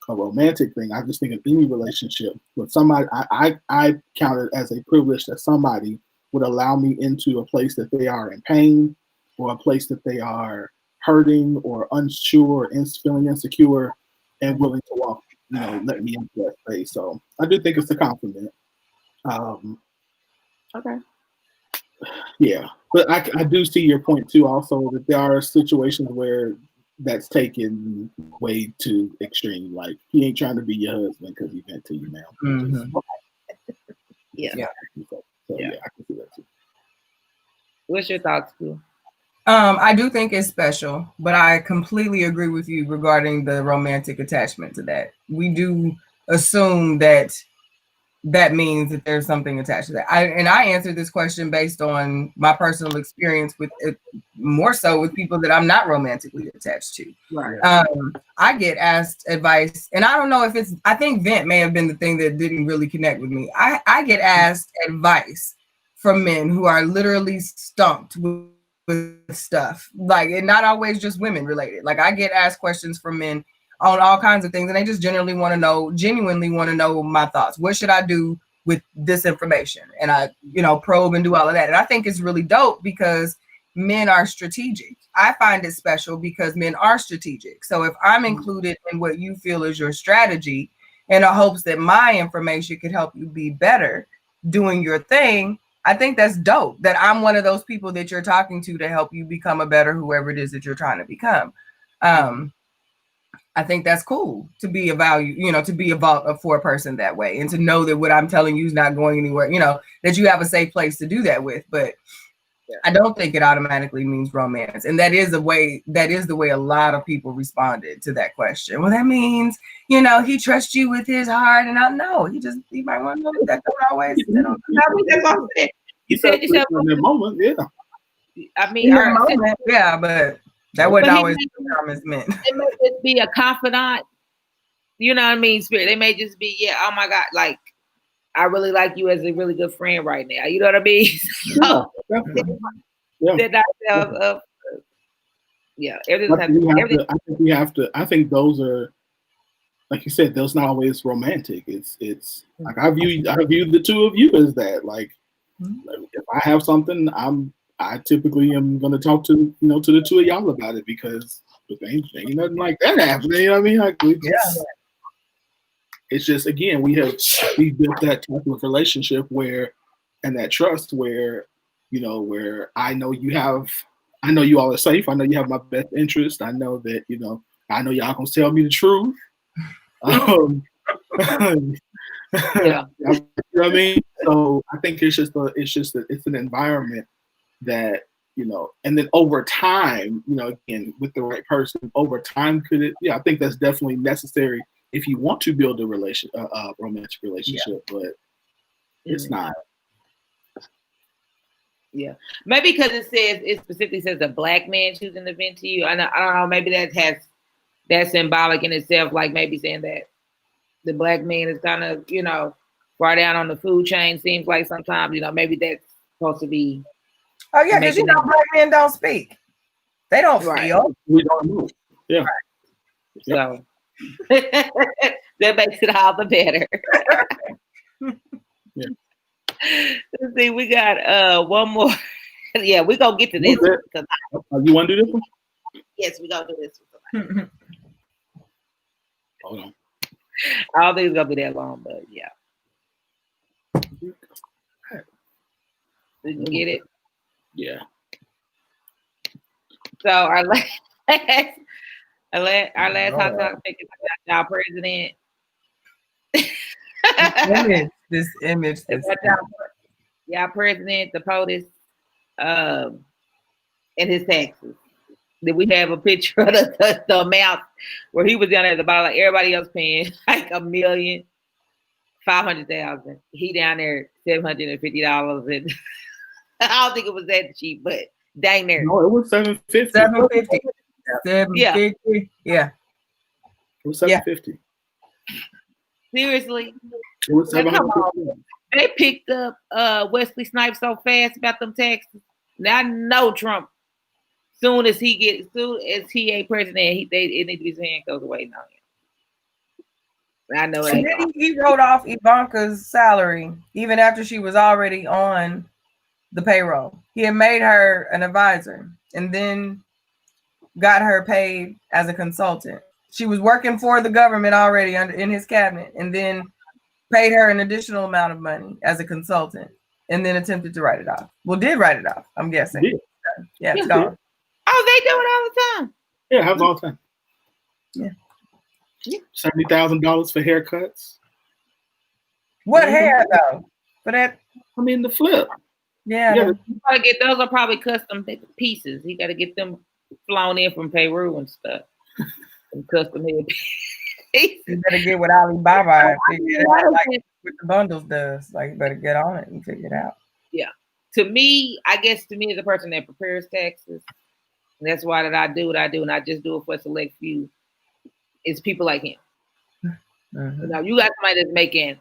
a romantic thing. I just think in any relationship with somebody, I count it as a privilege that somebody would allow me into a place that they are in pain, or a place that they are hurting or unsure and feeling insecure, and willing to walk, let me into that space. So I do think it's a compliment. Okay. Yeah, but I do see your point too. Also, that there are situations where that's taken way too extreme. Like, he ain't trying to be your husband because he vent to you now. Mm-hmm. Yeah. So, yeah, I can see that too. What's your thoughts, Q? I do think it's special, but I completely agree with you regarding the romantic attachment to that. We do assume that means that there's something attached to that. I answered this question based on my personal experience with it, more so with people that I'm not romantically attached to. Right. I get asked advice, and I don't know if I think vent may have been the thing that didn't really connect with me. I get asked advice from men who are literally stumped with stuff, like, and not always just women related. Like, I get asked questions from men on all kinds of things, and they just genuinely want to know my thoughts. What should I do with this information? And I, probe and do all of that. And I think it's really dope because men are strategic. I find it special because men are strategic. So if I'm included in what you feel is your strategy, in the hopes that my information could help you be better doing your thing, I think that's dope, that I'm one of those people that you're talking to help you become a better whoever it is that you're trying to become. I think that's cool to be a value, to be for a person that way, and to know that what I'm telling you is not going anywhere, that you have a safe place to do that with. But I don't think it automatically means romance. And that is the way a lot of people responded to that question. Well, that means, he trusts you with his heart, and I know he might want to know that don't always. You said yourself in that moment, yeah. I mean, in that moment, yeah, but that wasn't always the promise meant. It may just be a confidant, you know what I mean? Spirit. They may just be, oh my God, like, I really like you as a really good friend right now. You know what I mean? So, I think those are, like you said, those not always romantic. It's like I view the two of you as that. Like, if I have something, I typically am going to talk to the two of y'all about it, because ain't nothing like that happening. You know what I mean? Like, it's just, again, we built that type of relationship and that trust where, where I know you all are safe. I know you have my best interest. I know that, I know y'all gonna tell me the truth. Yeah. You know what I mean? So I think it's an environment that, and then over time, again, with the right person, over time, I think that's definitely necessary if you want to build a romantic relationship, but it's not. Yeah, maybe because it specifically says a black man choosing to vent to you. I don't know. Maybe that's symbolic in itself. Like maybe saying that the black man is kind of, far down on the food chain. Seems like sometimes, maybe that's supposed to be. Oh yeah, because black men don't speak. They don't feel. We don't know. Yeah. Right. So that makes it all the better. Yeah. Let's see, we got one more. Yeah, we're gonna get to this. You want to do this one? Yes, we're gonna do this one. Hold on. I don't think it's gonna be that long, but yeah. We can get it. Yeah. So our last hot topic is about our president. This image. Y'all president, the POTUS, and his taxes. Then we have a picture of the amount where he was down at the bottom, like everybody else paying like $1,500,000. He down there $750, and I don't think it was that cheap, but dang near. No, it was $750. Yeah. Yeah. It was $750. Seriously. It was $750. They picked up Wesley Snipes so fast about them taxes. Now I know Trump. Soon as he ain't president, it needs to be his handcuffs away now. I know it. And then he wrote off Ivanka's salary even after she was already on the payroll. He had made her an advisor and then got her paid as a consultant. She was working for the government already in his cabinet, and then paid her an additional amount of money as a consultant, and then attempted to write it off. Well, did write it off, I'm guessing. Yeah, it's gone. Oh, they do it all the time. Yeah, it happens all the time. Yeah. $70,000 for haircuts. What hair though? For that? I mean, the flip. Yeah. You gotta get those are probably custom pieces. You gotta get them flown in from Peru and stuff. Some custom hair pieces. You better get with Alibaba and figure it out like what the bundles does. Like you better get on it and figure it out. Yeah. To me, as a person that prepares taxes, and that's why that I do what I do, and I just do it for a select few. It's people like him. Mm-hmm. You got somebody that's making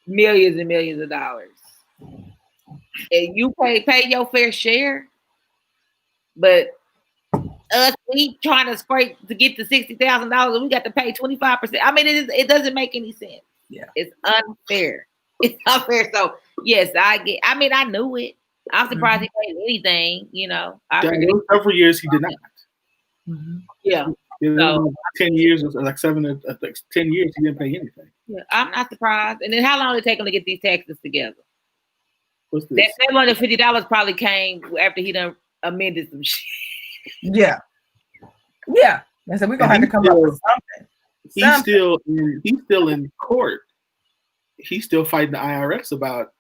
millions and millions of dollars, and you pay your fair share, but we trying to scrape to get to $60,000, and we got to pay 25%. I mean, it doesn't make any sense. Yeah, it's unfair. It's unfair. So yes, I knew it. I'm surprised he paid anything. Several years he did not. Mm-hmm. Yeah. So 10 years, like 10 years, he didn't pay anything. Yeah, I'm not surprised. And then how long did it take him to get these taxes together? What's this? That $750 probably came after he done amended some shit. Yeah. Yeah. I said we're gonna have to come up with something. He's still in court. He's still fighting the IRS about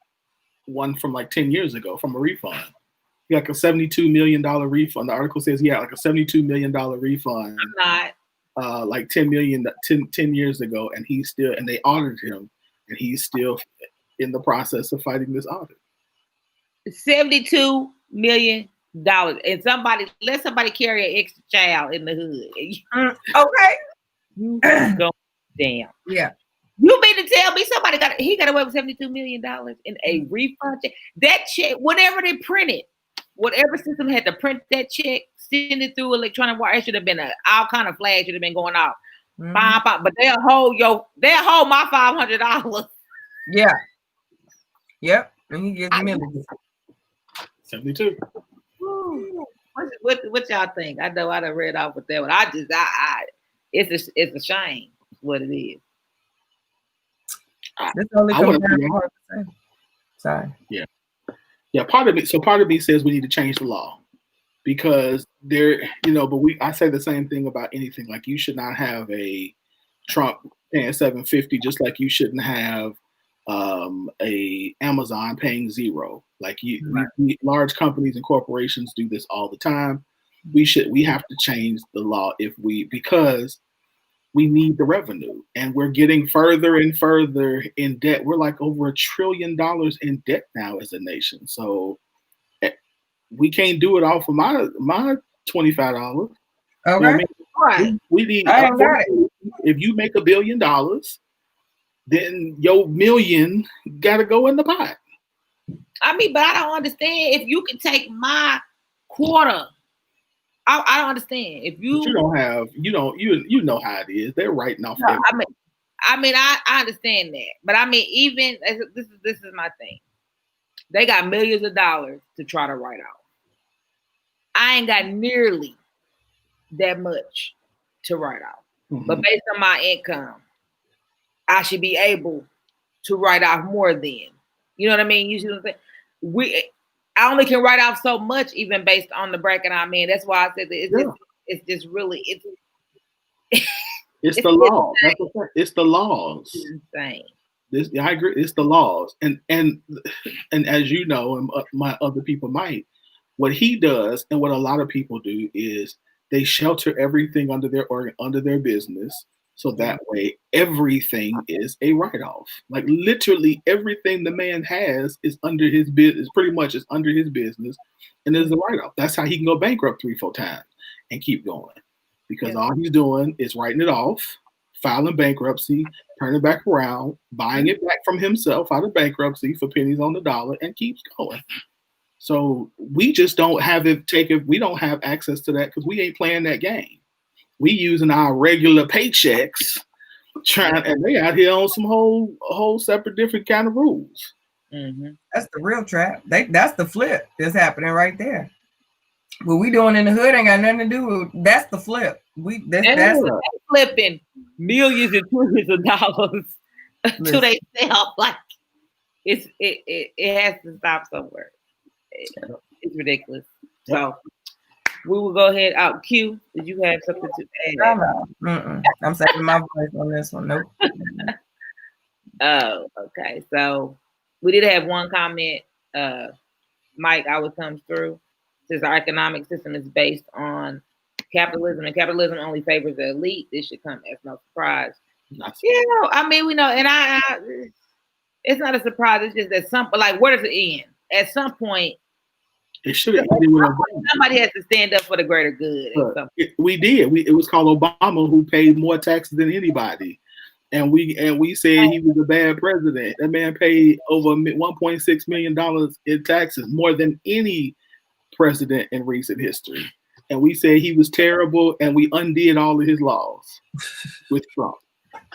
one from like 10 years ago from a refund. He got like a $72 million refund. The article says he had like a $72 million refund. I'm not. Like 10 years ago, and they audited him, and he's still in the process of fighting this audit. $72 million. And let somebody carry an extra child in the hood. Okay. Go damn. Yeah. You mean to tell me somebody got away with $72 million in a refund check? That check, whatever they printed, whatever system had to print that check, send it through electronic wire, it should have been all kind of flags should have been going off. Mm-hmm. But they'll hold my $500. Yeah. Yep. And he gives millions. 72. What y'all think? I know I done read off with that one. It's a shame what it is. This only I wanna compares see to 100%. Sorry. Yeah, part of me says we need to change the law because there, but I say the same thing about anything. Like you should not have a Trump paying $750, just like you shouldn't have a Amazon paying $0. Like large companies and corporations do this all the time. We have to change the law because we need the revenue, and we're getting further and further in debt. We're like over $1 trillion in debt now as a nation. So we can't do it all for my $25. Okay. You know what I mean? Right. We need. I ain't got it. If you make $1 billion, then your million got to go in the pot. I mean, but I don't understand if you can take my quarter. I don't understand if you. But you don't have. You know how it is. They're writing off. No, I understand that, but I mean, even this is my thing. They got millions of dollars to try to write off. I ain't got nearly that much to write off, but based on my income, I should be able to write off more than. You know what I mean? You see what I'm saying? I only can write off so much, even based on the bracket I'm in. That's why I said that it's just really it's the law. It's the laws. It's insane. I agree. It's the laws, and as you know, and my other people might. What he does, and what a lot of people do, is they shelter everything under their business, so that way everything is a write-off. Like literally everything the man has is under his business. Pretty much is under his business, and is a write-off. That's how he can go bankrupt 3-4 times and keep going, because all he's doing is writing it off, filing bankruptcy, turning back around, buying it back from himself out of bankruptcy for pennies on the dollar, and keeps going. So we just don't have we don't have access to that because we ain't playing that game. We using our regular paychecks, and they out here on some whole separate different kind of rules. Mm-hmm. That's the real trap. That's the flip that's happening right there. What we doing in the hood ain't got nothing to do with. That's the flip. That's flipping millions and millions of dollars to themselves. Like it has to stop somewhere. It's ridiculous. So we will go ahead out. Q, did you have something to add? I'm saving my voice on this one. Nope. Oh, okay. So we did have one comment. Mike always comes through. Says our economic system is based on capitalism, and capitalism only favors the elite. This should come as no surprise. I mean, we know, and I it's not a surprise. It's just that where does it end? At some point, it should have. Somebody has to stand up for the greater good. We did. It was called Obama, who paid more taxes than anybody, and we said he was a bad president. That man paid over $1.6 million in taxes, more than any president in recent history. And we said he was terrible, and we undid all of his laws with Trump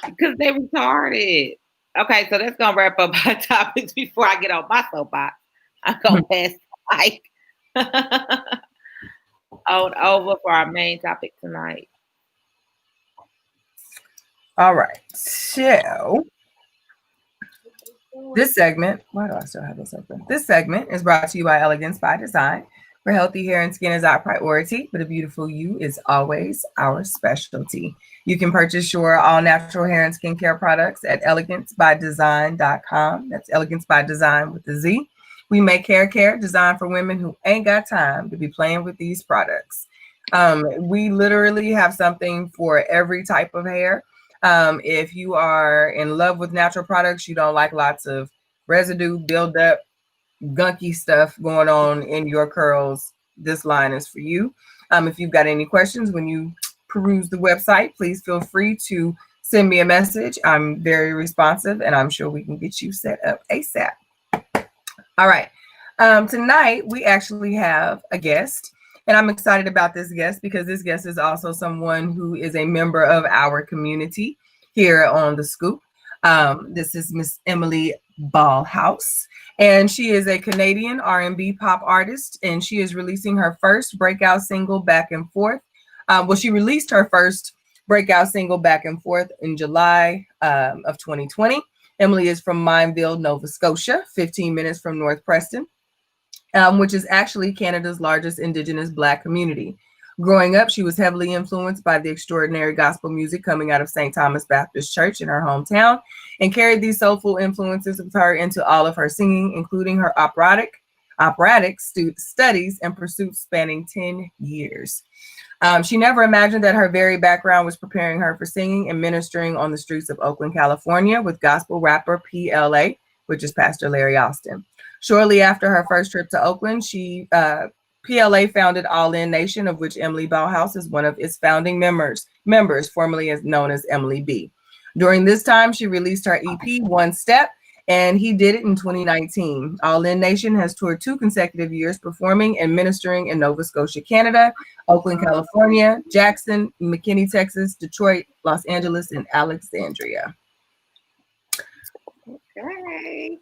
because they retarded. Okay, so that's gonna wrap up our topics before I get on my soapbox. I'm gonna pass the mic over for our main topic tonight. All right. So this segment, why do I still have this open? This segment is brought to you by Elegance by Design, where healthy hair and skin is our priority, but a beautiful you is always our specialty. You can purchase your all-natural hair and skincare products at elegancebydesign.com. That's Elegance by Design with a Z. We make hair care designed for women who ain't got time to be playing with these products. We literally have something for every type of hair. If you are in love with natural products, you don't like lots of residue, buildup, gunky stuff going on in your curls, this line is for you. If you've got any questions when you peruse the website, please feel free to send me a message. I'm very responsive, and I'm sure we can get you set up ASAP. All right. Tonight, we actually have a guest, and I'm excited about this guest because this guest is also someone who is a member of our community here on The Scoop. This is Miss Emily Ballhaus, and she is a Canadian R&B pop artist, and she is releasing her first breakout single, Back and Forth. She released her first breakout single, Back and Forth, in July of 2020. Emily is from Mineville, Nova Scotia, 15 minutes from North Preston, which is actually Canada's largest Indigenous Black community. Growing up, she was heavily influenced by the extraordinary gospel music coming out of St. Thomas Baptist Church in her hometown, and carried these soulful influences with her into all of her singing, including her operatic studies and pursuits spanning 10 years. She never imagined that her very background was preparing her for singing and ministering on the streets of Oakland, California with gospel rapper PLA, which is Pastor Larry Austin. Shortly after her first trip to Oakland, PLA founded All In Nation, of which Emily Bauhaus is one of its founding members, formerly known as Emily B. During this time, she released her EP, One Step, and he did it in 2019. All In Nation has toured 2 consecutive years performing and ministering in Nova Scotia, Canada, Oakland, California, Jackson, McKinney, Texas, Detroit, Los Angeles, and Alexandria. Okay.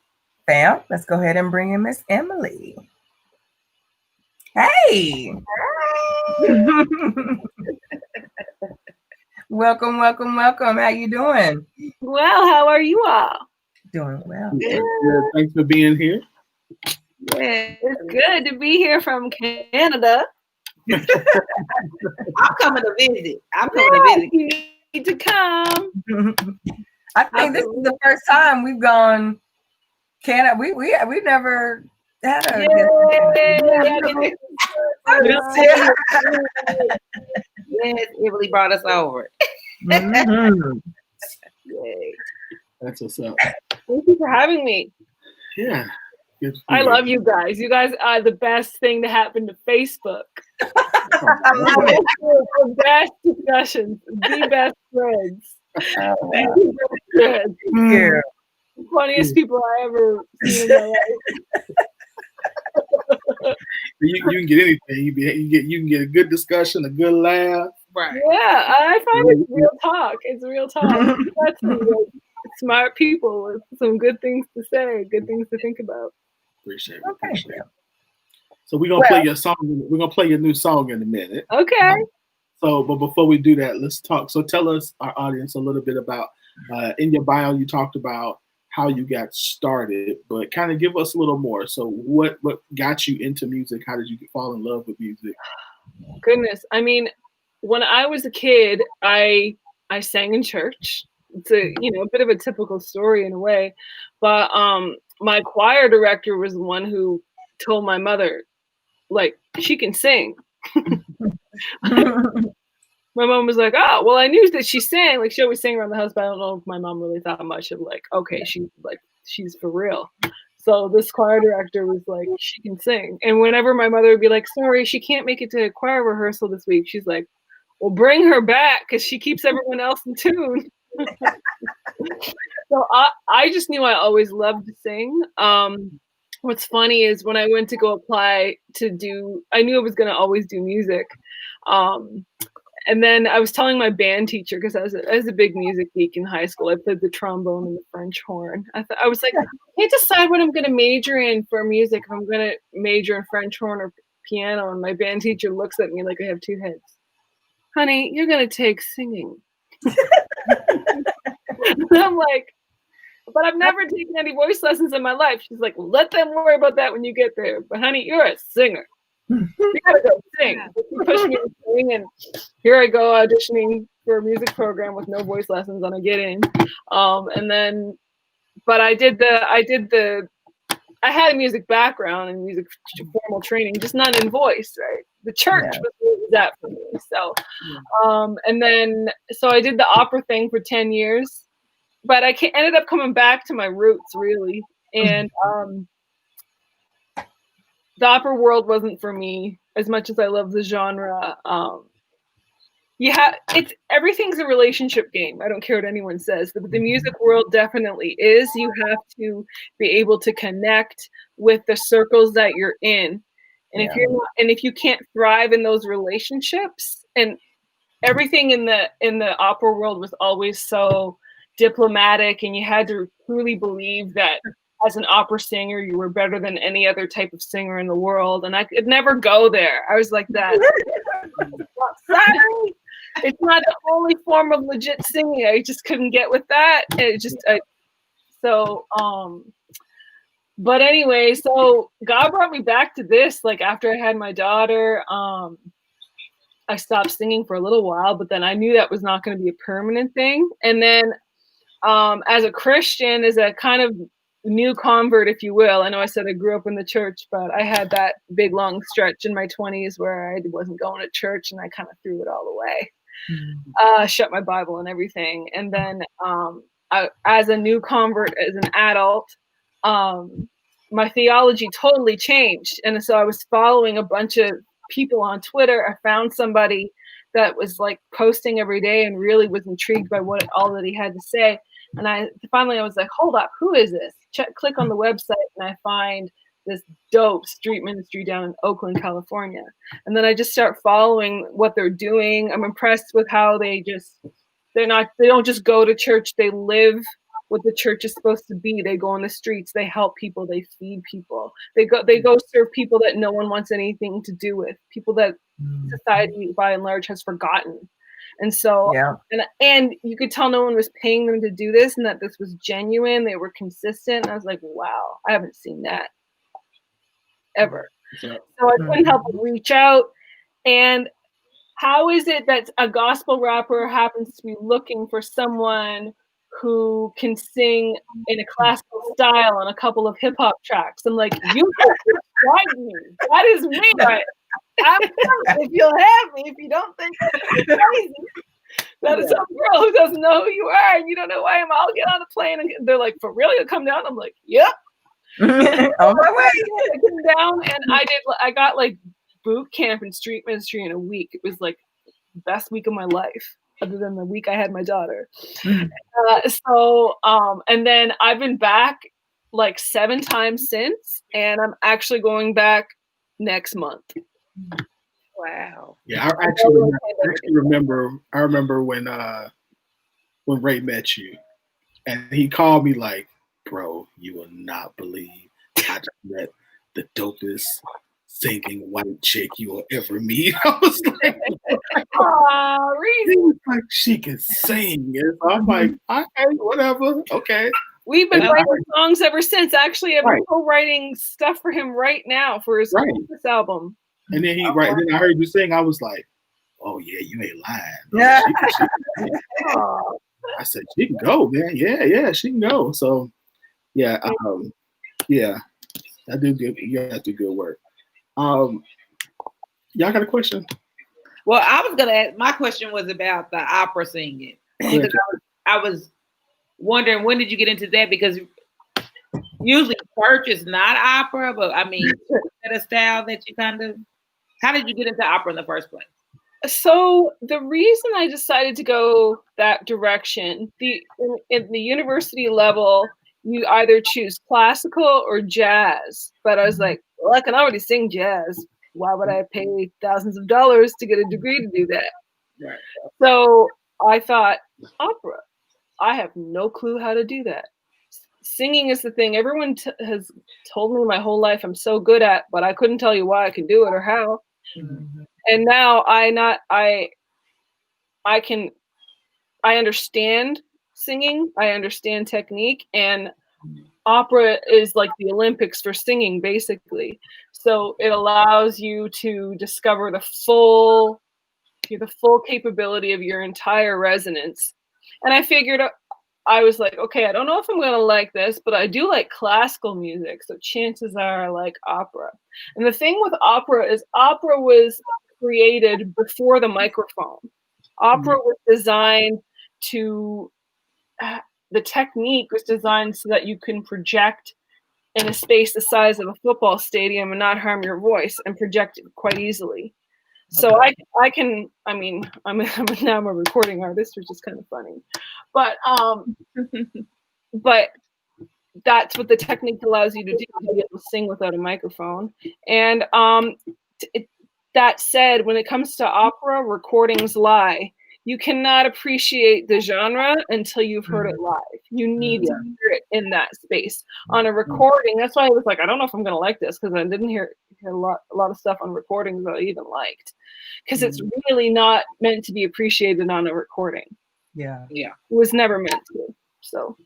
Fam, let's go ahead and bring in Miss Emily. Hey. Welcome. How you doing? Well, how are you all? Doing well. Yeah, thanks for being here. Yeah, it's good to be here from Canada. I'm coming to visit. You need to come. I think this is the first time we've gone Canada. We never had a Yes, Emily brought us over. Mhm. That's what's up. Thank you for having me. Yeah. Good to be I here. love you guys. You guys are the best thing to happen to Facebook. I love it. The best discussions, the best threads. The best threads. Yeah. The funniest people I ever seen in my life. You can get anything. You can get a good discussion, a good laugh. Right. Yeah, I find it's real talk. It's real talk. That's like smart people with some good things to say, good things to think about. Appreciate it. Okay. Appreciate it. So we're gonna play your song. We're gonna play your new song in a minute. Okay. So, but before we do that, let's talk. So, tell us, our audience, a little bit about. In your bio, you talked about how you got started, but kind of give us a little more. So, what got you into music? How did you fall in love with music? Goodness, I mean, when I was a kid, I sang in church. It's a bit of a typical story in a way, but my choir director was the one who told my mother, like, she can sing. My mom was like, oh, well, I knew that she sang. Like, she always sang around the house, but I don't know if my mom really thought much of, like, okay, she's for real. So this choir director was like, she can sing. And whenever my mother would be like, sorry, she can't make it to choir rehearsal this week, she's like, well, bring her back because she keeps everyone else in tune. So I just knew I always loved to sing. What's funny is when I went to go apply I knew I was going to always do music. And then I was telling my band teacher, because I was a big music geek in high school. I played the trombone and the French horn. I was like, I can't decide what I'm going to major in for music. If I'm going to major in French horn or piano. And my band teacher looks at me like I have 2 heads. Honey, you're going to take singing. I'm like, but I've never taken any voice lessons in my life. She's like, let them worry about that when you get there. But honey, you're a singer. You gotta go sing. She pushed me to sing, and here I go auditioning for a music program with no voice lessons, and I get in. But I had a music background and music formal training, just not in voice, right? The church was that for me. So, so I did the opera thing for 10 years, but I ended up coming back to my roots really. And the opera world wasn't for me as much as I love the genre. Everything's a relationship game. I don't care what anyone says, but the music world definitely is. You have to be able to connect with the circles that you're in. And if you can't thrive in those relationships, and everything in the opera world was always so diplomatic, and you had to truly believe that as an opera singer, you were better than any other type of singer in the world. And I could never go there. I was like that. Sorry. It's not the only form of legit singing. I just couldn't get with that. And So, but anyway, so God brought me back to this. Like after I had my daughter, I stopped singing for a little while, but then I knew that was not going to be a permanent thing. And then, as a Christian, as a kind of new convert, if you will, I know I said I grew up in the church, but I had that big long stretch in my 20s where I wasn't going to church, and I kind of threw it all away. Shut my Bible and everything. And then as a new convert, as an adult, my theology totally changed. And so I was following a bunch of people on Twitter. I found somebody that was like posting every day and really was intrigued by all that he had to say. And I was like, hold up, who is this? Click on the website, and I find this dope street ministry down in Oakland, California. And then I just start following what they're doing. I'm impressed with how they don't just go to church, they live what the church is supposed to be. They go on the streets, they help people, they feed people. They go serve people that no one wants anything to do with, people that society by and large has forgotten. And so, and you could tell no one was paying them to do this, and that this was genuine. They were consistent. And I was like, wow, I haven't seen that ever. So I couldn't help but reach out. And how is it that a gospel rapper happens to be looking for someone who can sing in a classical style on a couple of hip hop tracks? I'm like, you describe me. That is me. Right? If you'll have me, if you don't think I'm crazy, that is some girl who doesn't know who you are and you don't know who I am. I'll get on a plane and they're like, for real, you'll come down? I'm like, yep. On my way. I came down and I got like boot camp and street ministry in a week. It was like the best week of my life, other than the week I had my daughter. And then I've been back like 7 times since, and I'm actually going back next month. Wow. Yeah, I actually remember. I remember when Ray met you, and he called me like, "Bro, you will not believe I just met the dopest singing white chick you will ever meet." I was like, Reese. Like she can sing. And I'm like, okay, whatever, okay. We've been writing songs ever since. Actually, I've been co-writing stuff for him right now for his Christmas album. And then then I heard you sing. I was like, "Oh yeah, you ain't lying." Yeah. I said, "She can go, man. Yeah, she can go." So, yeah, I do good. You guys do good work. Y'all got a question? Well, I was gonna ask. My question was about the opera singing. Because I was wondering, when did you get into that? Because usually church is not opera, but I mean, is that a style that you kind of? How did you get into opera in the first place? So the reason I decided to go that direction, in the university level, you either choose classical or jazz. But I was like, well, I can already sing jazz. Why would I pay thousands of dollars to get a degree to do that? Right. So I thought, opera. I have no clue how to do that. Singing is the thing everyone has told me my whole life I'm so good at, but I couldn't tell you why I can do it or how. Mm-hmm. And now I understand singing, I understand technique, and opera is like the Olympics for singing, basically. So it allows you to discover the full capability of your entire resonance. And I figured, I was like, okay, I don't know if I'm going to like this, but I do like classical music. So chances are I like opera. And the thing with opera is opera was created before the microphone. Opera was designed the technique was designed so that you can project in a space the size of a football stadium and not harm your voice, and project it quite easily. So I can, I mean, now I'm a recording artist, which is kind of funny, but but that's what the technique allows you to do, to be able to sing without a microphone. And that said, when it comes to opera, recordings lie. You cannot appreciate the genre until you've heard it live. You need to hear it in that space. On a recording, that's why I was like, I don't know if I'm going to like this, because I didn't hear a lot of stuff on recordings that I even liked, because it's really not meant to be appreciated on a recording. Yeah. It was never meant to. So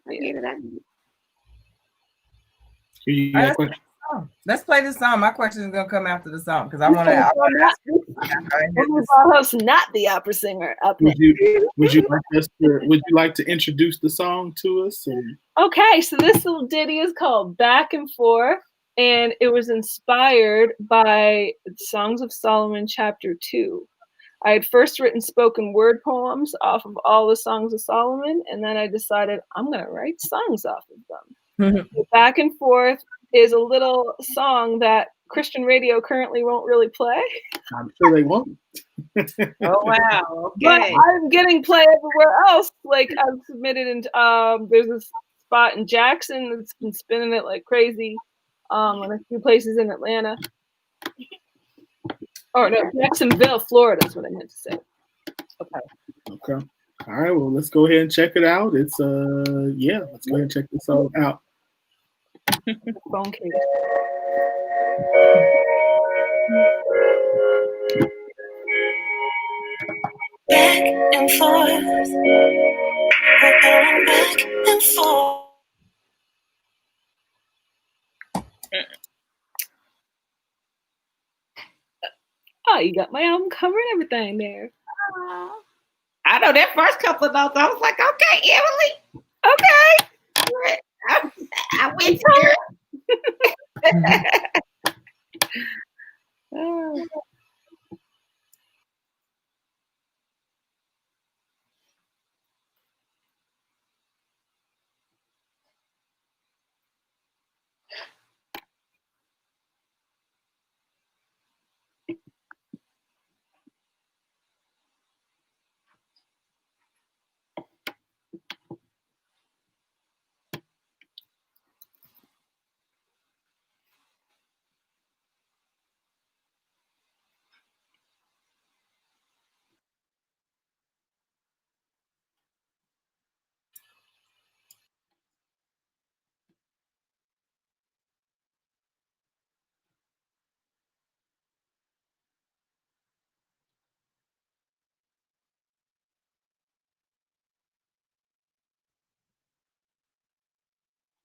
I get it. You got a question? Let's play this song. My question is gonna come after the song because I want to. Not the opera singer up there. Would you like to introduce the song to us? Okay, so this little ditty is called Back and Forth, and it was inspired by Songs of Solomon chapter 2. I had first written spoken word poems off of all the Songs of Solomon, and then I decided I'm going to write songs off of them. So Back and Forth is a little song that Christian radio currently won't really play. I'm sure they won't. Oh, wow. Okay. But I'm getting play everywhere else. Like I've submitted into there's a spot in Jackson that's been spinning it like crazy. And a few places in Atlanta. Oh no, Jacksonville, Florida is what I meant to say. Okay. All right, well, let's go ahead and check it out. It's let's go ahead and check this song out. Phone case. Back and forth, we're going back and forth. Oh, you got my album cover and everything there. I know that first couple of notes. I was like, okay, Emily. Okay. I went here.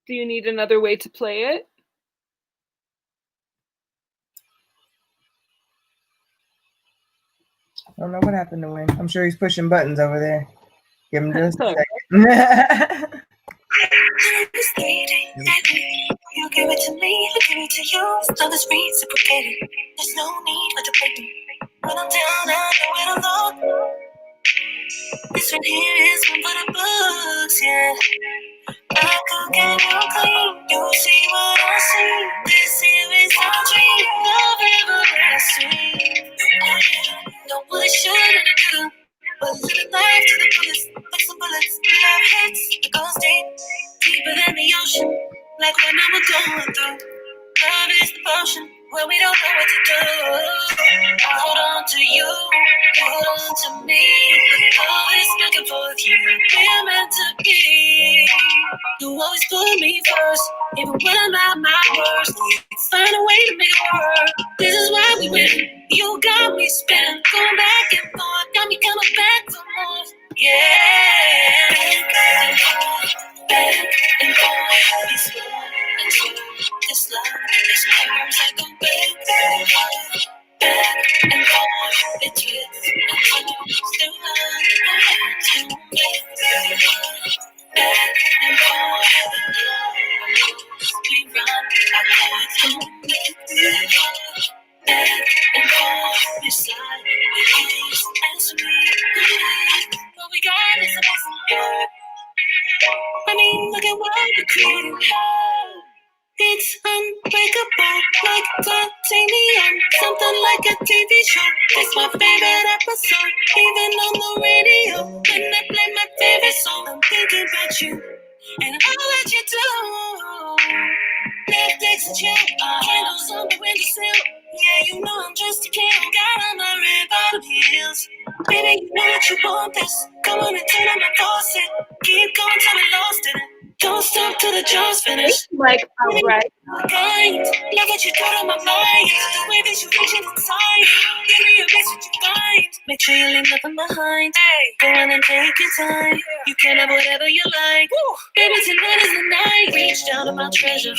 Do you need another way to play it? I don't know what happened to him. I'm sure he's pushing buttons over there. Give him just a second. You give it to me, I give it to you. Love is reciprocated. There's no need for debating. When I'm down, I know where to look. This one here is one for the books, yeah. I cook and you clean. You see what I see. This here is our dream. Love everlasting. Don't push it in the good. But living life to the fullest. Like some bullets. Love hits. It goes deep. Deeper than the ocean. Like when I was going through. Love is the potion where we don't know what to do. I hold on to you, hold on to me. Always back and forth, you. We're meant to be. You always put me first, even when I'm at my worst. Find a way to make it work. This is why we win. You got me spinning, going back and forth. Got me coming back for more. Yeah. Back and forth, back and forth. This love, this comes like a back and forth, back and forth. It twists and turns, still not to make back and forth, back and forth. We run, I go through back and forth. Beside with you and me. What we got is a blessing, yeah. I mean, look at what we created. It's unbreakable, like titanium. Something like a TV show. It's my favorite episode, even on the radio. When they play my favorite song, I'm thinking about you, and all that you do. Netflix and chill, candles on the windowsill. Yeah, you know I'm just a kid. Got on my red bottom heels. Baby, you know that you want this. Come on and turn on the faucet. Keep going till we lost it. Don't stop till the job's finished. Like, all right. Kind, love what you got on my mind. The way that you reach inside. Give me a message you find. Make sure you leave nothing behind. Go on and take your time. You can have whatever you like. Baby, tonight is the night. Reach down to my treasure.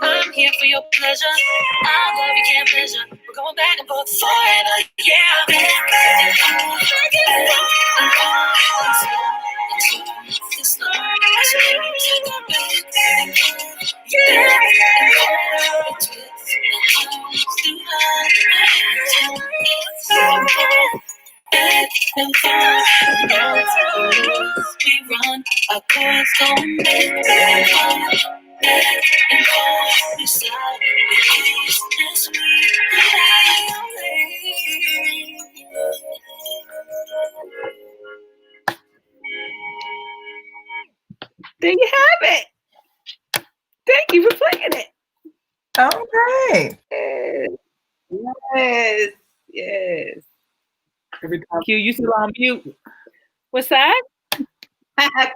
I'm here for your pleasure. Our love you can't measure. We're going back and forth forever. Yeah. And we run, our chords don't make and we slide, we kiss and sweet. There you have it. Thank you for playing it. Okay. Yes. Every time Q, you still on mute? What's that?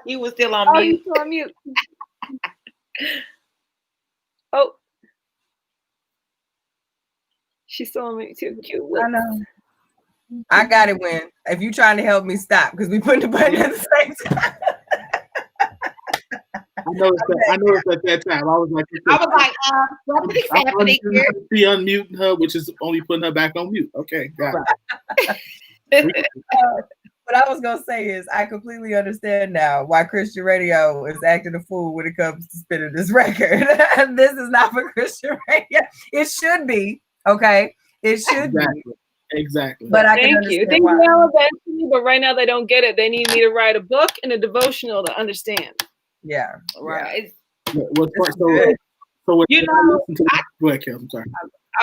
Q was still on Oh, mute. you still on mute. Oh. She's still on mute too. Cute. I know. I got it, When. If you trying to help me, stop, because we put the button at the same time. I noticed at that time. I was like, What is happening here? Be unmuting her, which is only putting her back on mute. Okay, got it. What I was gonna say is I completely understand now why Christian radio is acting a fool when it comes to spinning this record. This is not for Christian radio. It should be, okay? It should be. Exactly. But I can Thank you. understand They why. will eventually, but right now they don't get it. They need me to write a book and a devotional to understand. Yeah. Right. Go ahead, Kim. I'm sorry.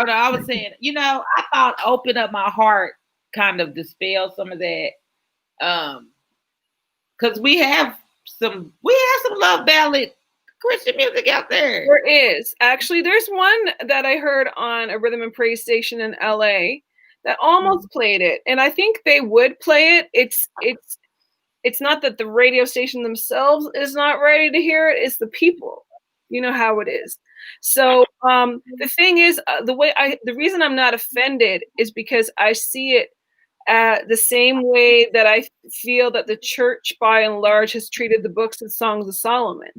I was saying, I thought open up my heart kind of dispel some of that. Because we have some love ballad Christian music out there. There is. Actually, there's one that I heard on a rhythm and praise station in LA that almost played it. And I think they would play it. It's not that the radio station themselves is not ready to hear it, it's the people. You know how it is. So the thing is, the reason I'm not offended is because I see it the same way that I feel that the church by and large has treated the books and songs of Solomon.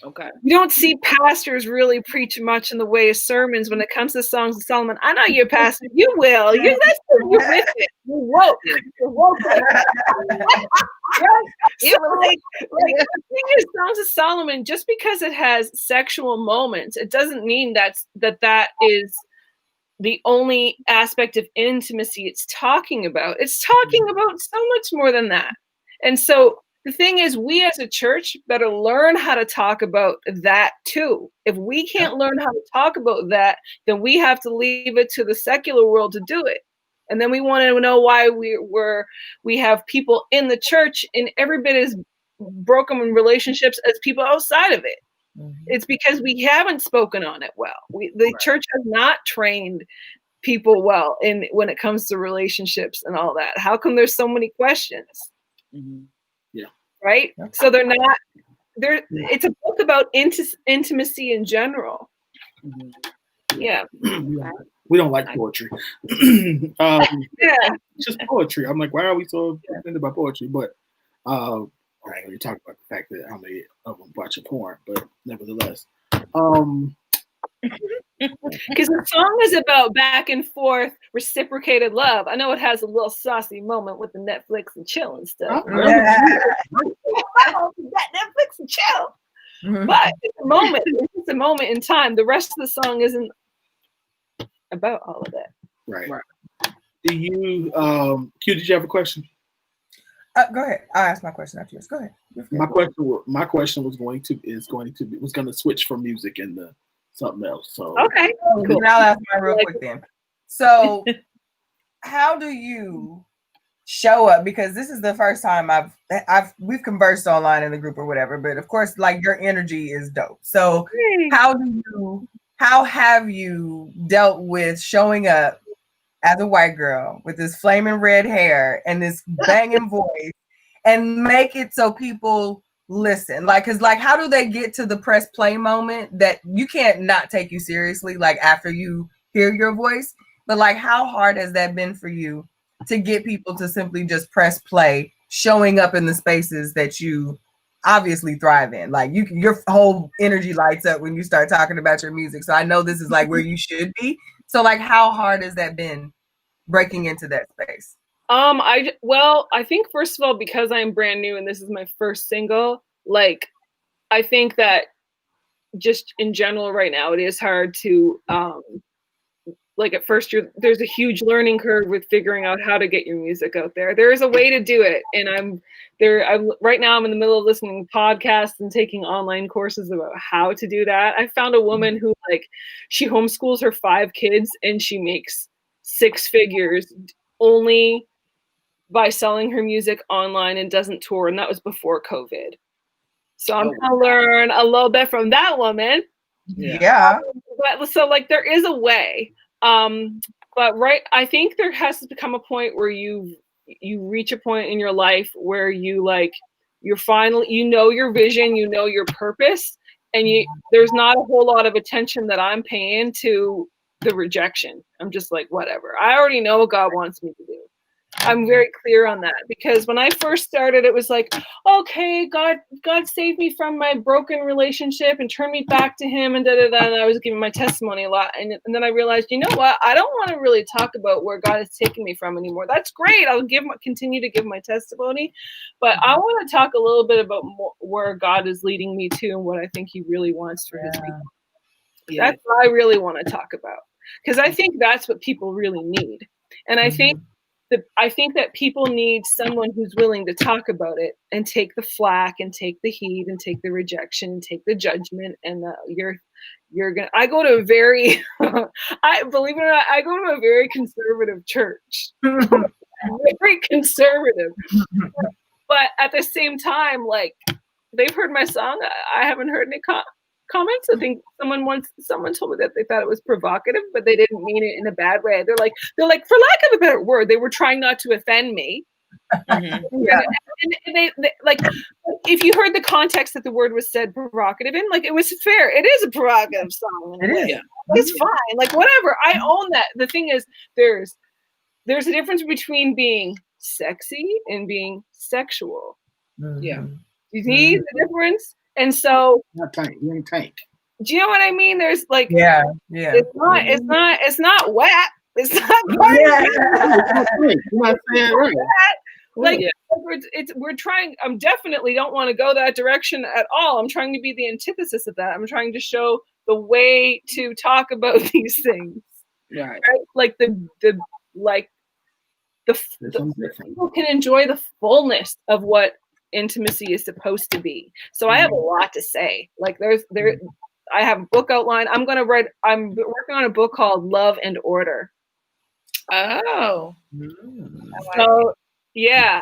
Okay. You don't see pastors really preach much in the way of sermons when it comes to songs of Solomon. I know you're a pastor. You will. You're with it. You're woke. You're woke. The thing is, Songs of Solomon, just because it has sexual moments, it doesn't mean that is the only aspect of intimacy it's talking about. It's talking about so much more than that. And so the thing is, we as a church better learn how to talk about that too. If we can't learn how to talk about that, then we have to leave it to the secular world to do it. And then we want to know why we have people in the church in every bit as broken in relationships as people outside of it. It's because we haven't spoken on it well. The church has not trained people well when it comes to relationships and all that. How come there's so many questions? Mm-hmm. Right? So they're not there. It's a book about intimacy in general. Mm-hmm. Yeah. We don't like poetry. Yeah. It's just poetry. I'm like, why are we so offended about poetry? But I ain't gonna talk about the fact that how many of them watching porn, but nevertheless. Because the song is about back and forth reciprocated love. I know it has a little saucy moment with the Netflix and chill and stuff. That Netflix and chill. But it's a moment. It's just a moment in time. The rest of the song isn't about all of that. Right. Do you Q, did you have a question? Go ahead. I'll ask my question after yours. Go ahead. My question was going to switch from music into something else. So Okay. Cool. I'll ask mine real quick then. So how do you show up? Because this is the first time we've conversed online in the group or whatever, but of course, like, your energy is dope. So how have you dealt with showing up as a white girl with this flaming red hair and this banging voice and make it so people listen? Like, cause like, how do they get to the press play moment that you can't not take you seriously, like after you hear your voice? But like, how hard has that been for you to get people to simply just press play, showing up in the spaces that you obviously thrive in. Like your whole energy lights up when you start talking about your music. So I know this is like where you should be. So like, how hard has that been breaking into that space? I think first of all, because I'm brand new and this is my first single, like I think that just in general right now it is hard to like at first there's a huge learning curve with figuring out how to get your music out there. There is a way to do it, and I'm right now I'm in the middle of listening to podcasts and taking online courses about how to do that. I found a woman who like she homeschools her 5 kids and she makes 6 figures only by selling her music online and doesn't tour, and that was before COVID. So I'm gonna learn a little bit from that woman. Yeah. But so like there is a way. But I think there has to become a point where you reach a point in your life where you like you're finally your vision, your purpose, and there's not a whole lot of attention that I'm paying to the rejection. I'm just like, whatever. I already know what God wants me to do. I'm very clear on that, because when I first started, it was like, okay, God saved me from my broken relationship and turned me back to Him, and and I was giving my testimony a lot, and then I realized, you know what? I don't want to really talk about where God has taken me from anymore. That's great. I'll continue to give my testimony, but I want to talk a little bit about where God is leading me to and what I think He really wants for His people. Yeah. That's what I really want to talk about, because I think that's what people really need, and I think that people need someone who's willing to talk about it and take the flack and take the heat and take the rejection and take the judgment. And you're gonna. I go to a very, believe it or not, I go to a very conservative church, very conservative. But at the same time, like they've heard my song. I haven't heard any comments. I think someone told me that they thought it was provocative, but they didn't mean it in a bad way. They're like, for lack of a better word, they were trying not to offend me. Mm-hmm. Yeah. And they like, if you heard the context that the word was said provocative in, like it was fair. It is a provocative song. It's fine. Like whatever. I own that. The thing is, there's a difference between being sexy and being sexual. Mm-hmm. Yeah. You see the difference? And so you ain't tank. Do you know what I mean? There's like yeah. It's not wet. It's not You're not saying right. Like we're trying. I'm definitely don't want to go that direction at all. I'm trying to be the antithesis of that. I'm trying to show the way to talk about these things. Right? Like people can enjoy the fullness of what intimacy is supposed to be. So I have a lot to say. Like I have a book outline. I'm working on a book called Love and Order. Oh. So yeah,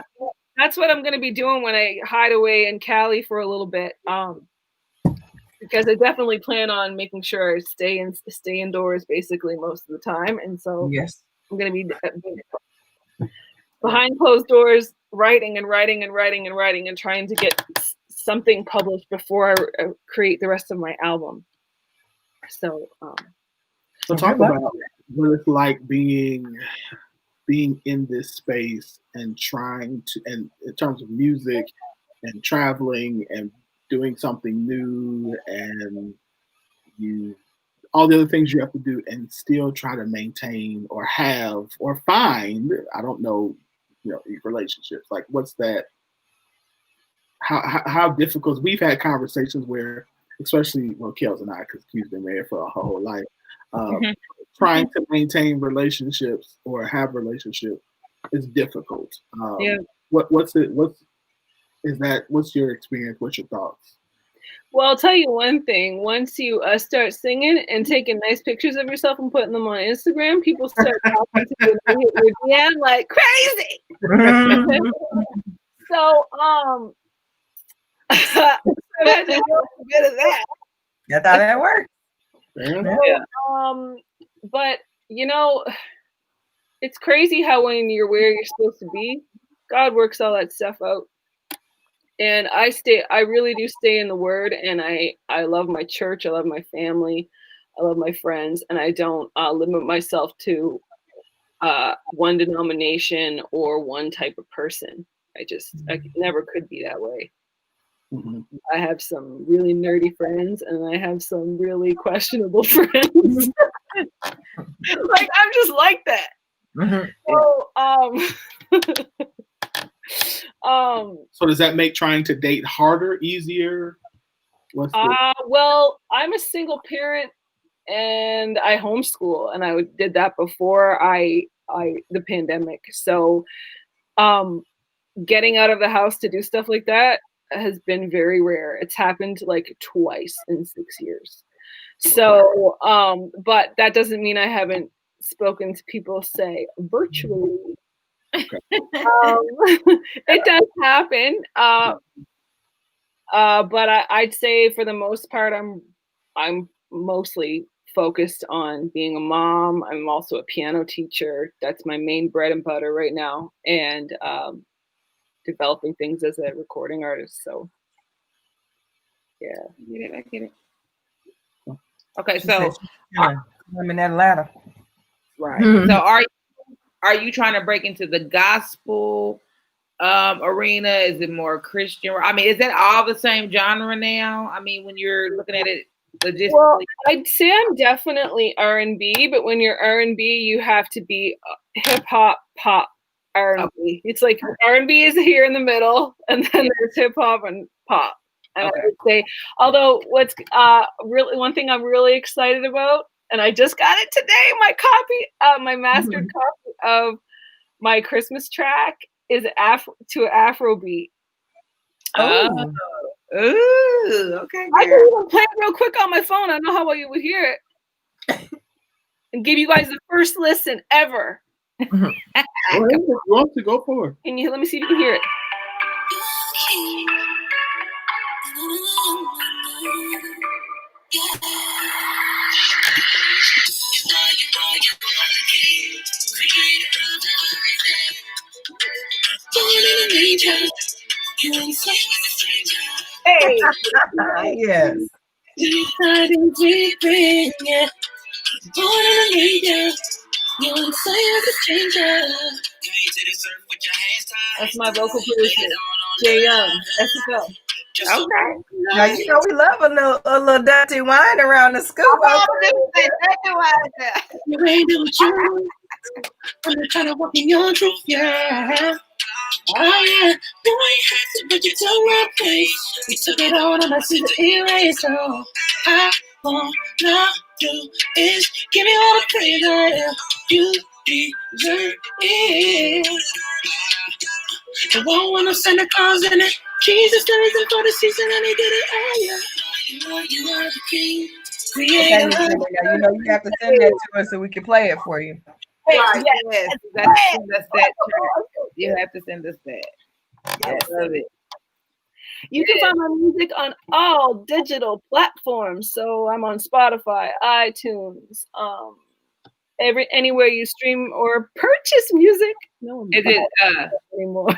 that's what I'm going to be doing when I hide away in Cali for a little bit. Because I definitely plan on making sure I stay indoors basically most of the time. And so yes, I'm going to be behind closed doors, writing and trying to get something published before I create the rest of my album. So talk about what it's like being in this space and trying to, and in terms of music and traveling and doing something new and all the other things you have to do and still try to maintain or have or find, I don't know, relationships. Like what's that? How difficult? We've had conversations where, especially Kels and I, because Q's been married for a whole life, trying to maintain relationships or have relationships is difficult. What's your experience? What's your thoughts? Well, I'll tell you one thing. Once you start singing and taking nice pictures of yourself and putting them on Instagram, people start talking to you and hit your DM like crazy. So, I had to do a bit of that. That's how that works. Yeah. But it's crazy how when you're where you're supposed to be, God works all that stuff out. And I really do stay in the Word, and I love my church, I love my family, I love my friends, and I don't limit myself to one denomination or one type of person. I never could be that way. Mhm. I have some really nerdy friends and I have some really questionable friends. Like I'm just like that. Mhm. So So does that make trying to date harder, easier? What's the well, I'm a single parent and I homeschool, and I did that before the pandemic. So getting out of the house to do stuff like that has been very rare. It's happened like twice in 6 years. So but that doesn't mean I haven't spoken to people, say, virtually. It does happen. But I'd say for the most part, I'm mostly focused on being a mom. I'm also a piano teacher. That's my main bread and butter right now, and developing things as a recording artist. So, yeah, I get it. Okay, so I'm in that ladder. right. So are you trying to break into the gospel arena? Is it more Christian? I mean, is that all the same genre now? I mean, when you're looking at it logistically. Well, I'd say I'm definitely R&B, but when you're R&B, you have to be hip hop, pop, R&B. It's like R&B is here in the middle, and then there's hip hop and pop. And I would say, although what's really one thing I'm really excited about, and I just got it today, my copy, my mastered copy of my Christmas track is to Afrobeat. Oh, ooh, okay. I can even play it real quick on my phone. I don't know how well you would hear it, and give you guys the first listen ever. Go ahead, to go for it. Can you let me see if you can hear it? Hey, Yes. That's my vocal producer, Jay Young. SFL. Okay. Now you know we love a little dirty wine around the school. You ain't do what you want. I'm trying to walk in your truth, yeah. Oh yeah, you ain't had to, but you took my place. We took it all, and I see the erase. So I wanna do is give me all the praise I am. You deserve it. I won't want no Santa Claus in it. Jesus the reason for the season, and he did it. Oh yeah, you are the king. Okay, you know you have to send that to us so we can play it for you. Right, yes. That's that track. You have to send us that. I love it. You can find my music on all digital platforms. So I'm on Spotify, iTunes, anywhere you stream or purchase music. No one Is it anymore.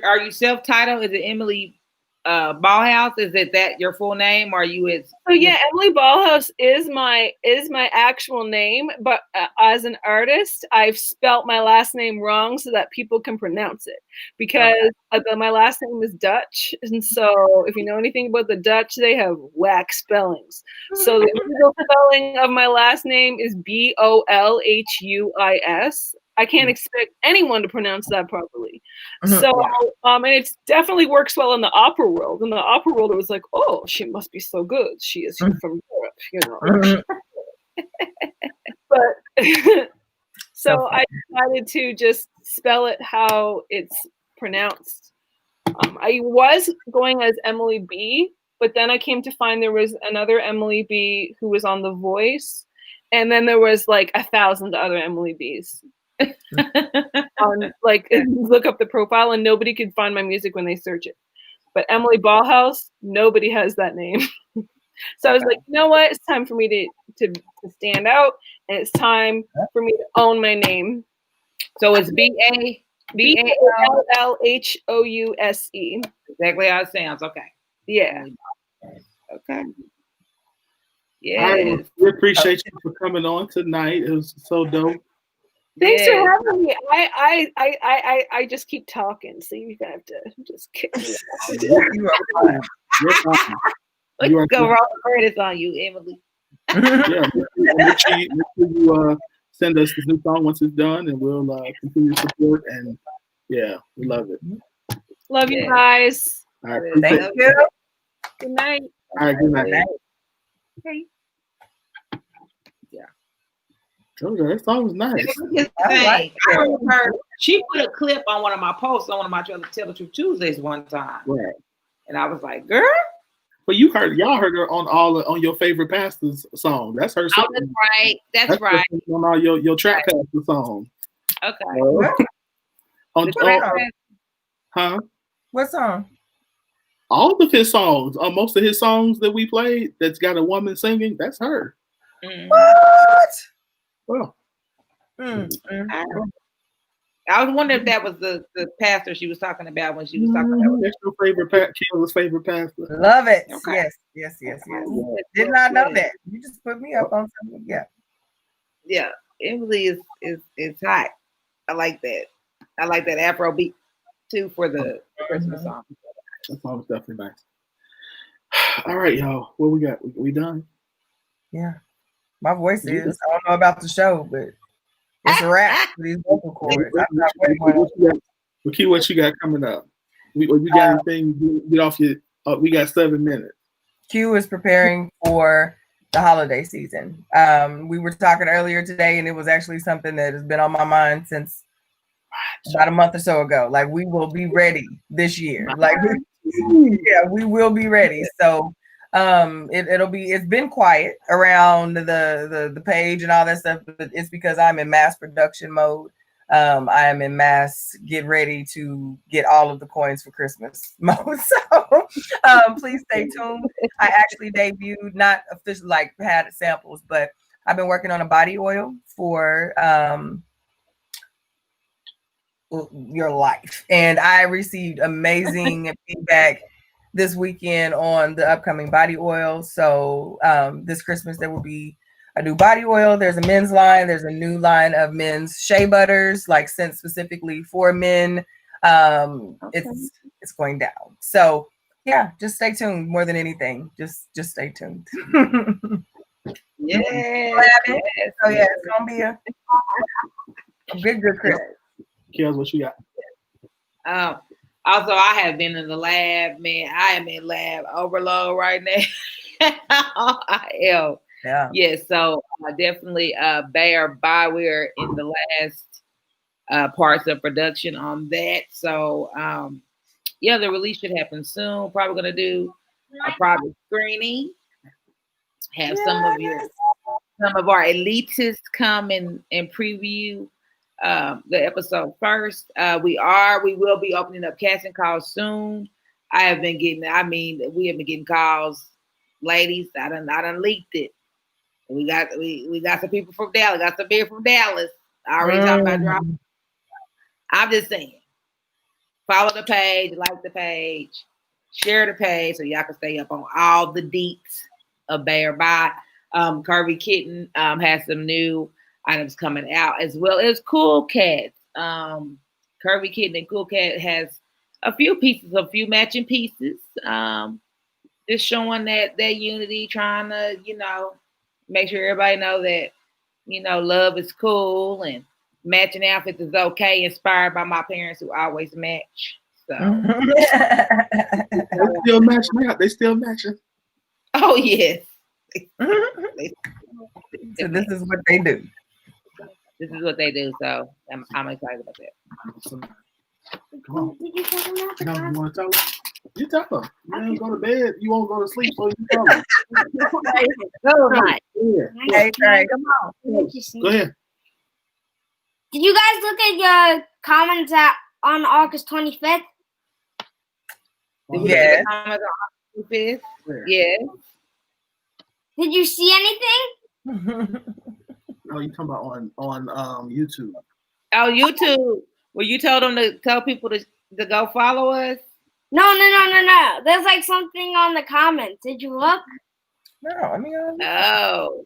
Are you self-titled? Is it Emily Ballhouse? Is it that your full name? Or are you So yeah, Emily Ballhouse is my actual name, but as an artist, I've spelt my last name wrong so that people can pronounce it, because my last name is Dutch, and so if you know anything about the Dutch, they have whack spellings. So the legal spelling of my last name is Bolhuis. I can't expect anyone to pronounce that properly. So, and it definitely works well in the opera world. In the opera world, it was like, oh, she must be so good. She is from Europe, you know. But so I decided to just spell it how it's pronounced. I was going as Emily B, but then I came to find there was another Emily B who was on The Voice, and then there was like 1,000 other Emily Bs. Look up the profile, and nobody could find my music when they search it. But Emily Ballhouse, nobody has that name. So I was like, you know what? It's time for me to stand out, and it's time for me to own my name. So it's BALLHOUSE. Exactly how it sounds. Okay. Yeah. Okay. Yeah. We appreciate you for coming on tonight. It was so dope. Thanks Yes. for having me. I just keep talking, so you have to just kick me out. You are fine. You're fine. Let's You are go roll the credits on you, Emily. Yeah, make sure you send us this new song once it's done, and we'll continue to support. And yeah, we love it. Love you Yeah. guys. All right, Thank appreciate it. you. Good night. All right, good night. Okay. Told you, that song was nice. I like I remember her, she put a clip on one of my posts on one of my Tell the Truth Tuesdays one time, Right. and I was like, "Girl, But y'all heard her on your favorite pastors song. That's her oh, song. that's right, that's right." her on all your trap pastor song. Okay. On, The trap huh? What song? All of his songs, most of his songs that we played, that's got a woman singing, that's her. What? Well, I was wondering if that was the pastor she was talking about when she was talking about. that's your favorite Kayla's favorite pastor. Love it. Okay. Yes. Yeah, Did not know yeah. that. You just put me up on something. Yeah. Yeah, Emily is hot. I like that. I like that Afro beat too for the Christmas song. That song was definitely nice. All right, y'all. What we got? We done? Yeah. My voice is. I don't know about the show, but it's a wrap for these vocal cords. I'm not waiting on it. What you got coming up? You got anything? Get off your. We got 7 minutes. Q is preparing for the holiday season. We were talking earlier today, and it was actually something that has been on my mind since about a month or so ago. Like, we will be ready this year. Like, we will be ready. So it's been quiet around the page and all that stuff, but it's because I'm in mass production mode. I am in mass get ready to get all of the coins for Christmas mode. So please stay tuned. I actually debuted, not officially like had samples, but I've been working on a body oil for your life, and I received amazing feedback this weekend on the upcoming body oil. So this Christmas there will be a new body oil. There's a men's line. There's a new line of men's shea butters, like sent specifically for men. It's going down. So yeah, just stay tuned. More than anything, just stay tuned. Yes. So yeah, it's gonna be a good Christmas. Kels, what you got? Also, I have been in the lab, man. I am in lab overload right now. I am. Yeah. Yes. So definitely Bear by. We're in the last parts of production on that. So yeah, the release should happen soon. Probably gonna do a private screening. Have some of our elitists come and preview the episode first. We will be opening up casting calls soon. We have been getting calls, ladies. I done leaked it. We got some people from Dallas, got some beer from Dallas. I already talked about dropping. I'm just saying. Follow the page, like the page, share the page so y'all can stay up on all the deets of Bear by. Curvy Kitten has some new items coming out, as well as Cool Cats. Curvy Kitten and Cool Cat has a few matching pieces. Just showing that unity, trying to, make sure everybody know that, love is cool and matching outfits is okay, inspired by my parents who always match. So They still matching out. They still matching. oh yes. So this is what they do. This is what they do. So I'm excited about that. Come on. You want to tell them? You tell them. You don't go to bed. You won't go to sleep, so you tell them. Hey, Trey. Come on. Go ahead. Did you guys look at your comments on August 25th? Yes. Yes. Did you see anything? Oh, you talking about on YouTube? Oh, YouTube. Well, you told them to tell people to go follow us? No. There's like something on the comments. Did you look? No, I mean, Oh.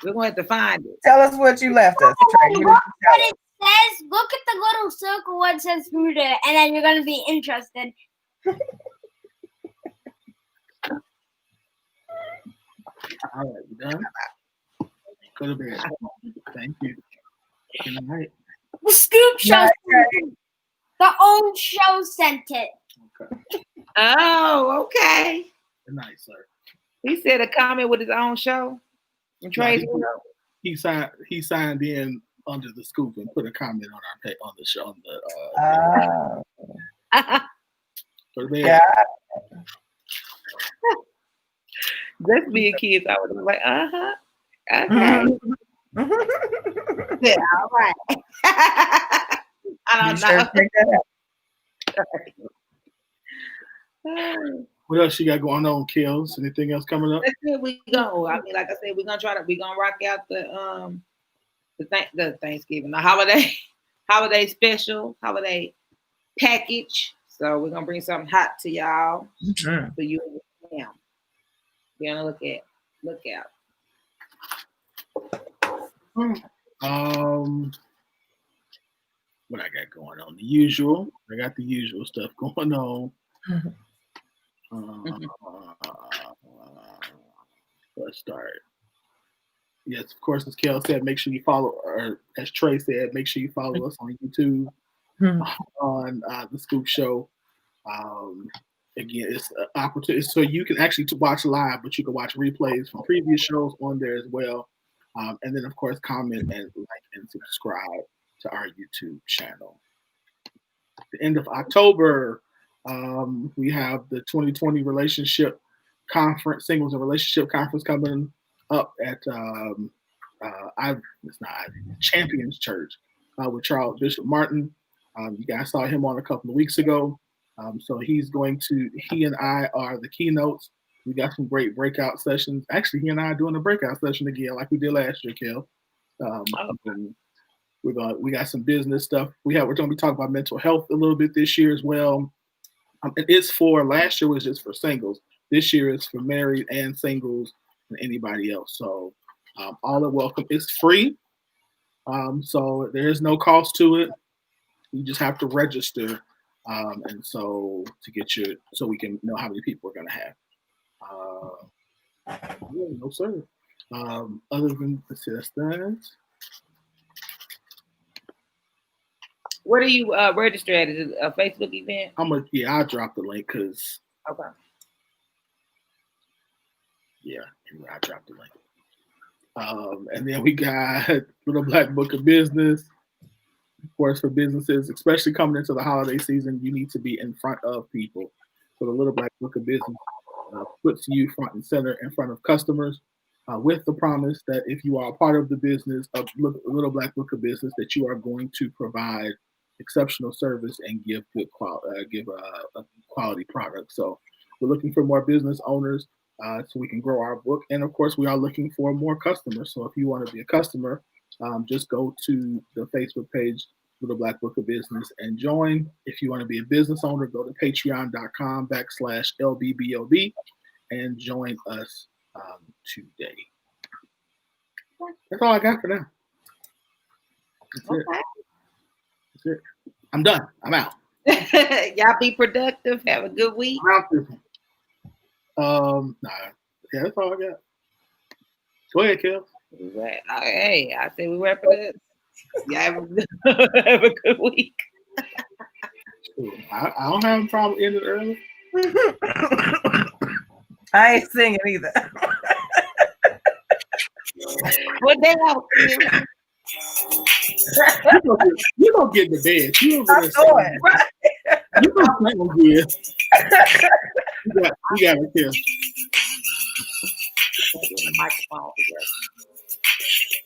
We're going to have to find it. Tell us what you left us. Trey. You need to What tell us. it says, look at the little circle what says Huda, and then you're gonna be interested. All right, we done? Go to bed. Thank you. Good night. The Scoop Show Night, sent it. The old show sent it. Okay. Oh, okay. Good night, sir. He said a comment with his own show. And Trey's He signed in under the scoop and put a comment on our on the show on the go to bed. Yeah. Just being kids, I would have been like, okay. Yeah, all right. I don't Sure know. check that out. What else you got going on, Kills? Anything else coming up? That's it. We go. I mean, like I said, we're gonna rock out the Thanksgiving, the holiday special, holiday package. So we're gonna bring something hot to y'all for you now. Be on the lookout. What I got going on? The usual. I got the usual stuff going on. Let's start. Yes, of course, as Kel said, make sure you follow, or as Trey said, make sure you follow us on YouTube on the Scoop Show. Again, it's an opportunity, so you can actually watch live, but you can watch replays from previous shows on there as well. And then, of course, comment and like and subscribe to our YouTube channel. At the end of October, we have the 2020 Relationship Conference, Singles and Relationship Conference coming up at Champions Church with Charles Bishop Martin. You guys saw him on a couple of weeks ago. So he and I are the keynotes. We got some great breakout sessions. Actually, he and I are doing a breakout session again, like we did last year, Kel. We got some business stuff. We're going to be talking about mental health a little bit this year as well. Last year was just for singles. This year is for married and singles and anybody else. So all are welcome. It's free. So there is no cost to it. You just have to register. And so so we can know how many people we're going to have. No, sir. Other than that's that. Where do you register at? Is it a Facebook event? I'll drop the link because. Okay. Yeah, I dropped the link. And then we got Little Black Book of Business. Of course, for businesses, especially coming into the holiday season, you need to be in front of people. So the Little Black Book of Business puts you front and center in front of customers with the promise that if you are a part of the business of Little Black Book of Business, that you are going to provide exceptional service and give good a quality product. So we're looking for more business owners so we can grow our book. And of course, we are looking for more customers. So if you want to be a customer, just go to the Facebook page, Little Black Book of Business, and join. If you want to be a business owner, go to patreon.com/LBBOB and join us today. That's all I got for now. That's it. I'm done. I'm out. Y'all be productive. Have a good week. Yeah, that's all I got. Go ahead, Kel. Hey, I say we wrap it up. Y'all have a good week. I don't have a problem ending early. I ain't singing either. What day out? You gonna get in the bed. You over I'm there going. You gonna sound good. You got it, Kel. The microphone.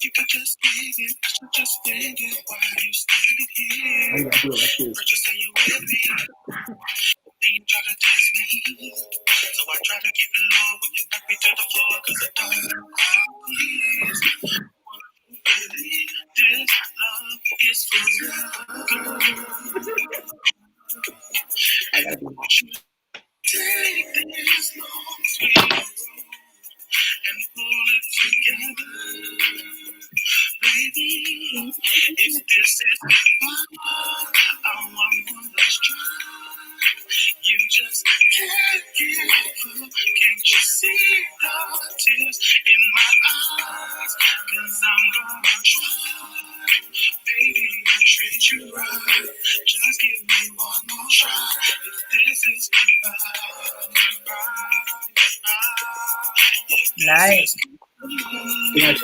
You can just leave it, just stand it while you standing here. I gotta do it like this. But you say you're with me, then you try to test me. So I try to keep it low when you knock me to the floor, 'cause I don't know this love is for real. I gotta do it. Take this long, sweet road and pull it together. If this is one last try, you just can't give up. Can't you see the tears in my eyes? 'Cause I'm gonna try. Baby, I'll treat you right. Just give me one more try. If this is Nice. Yeah,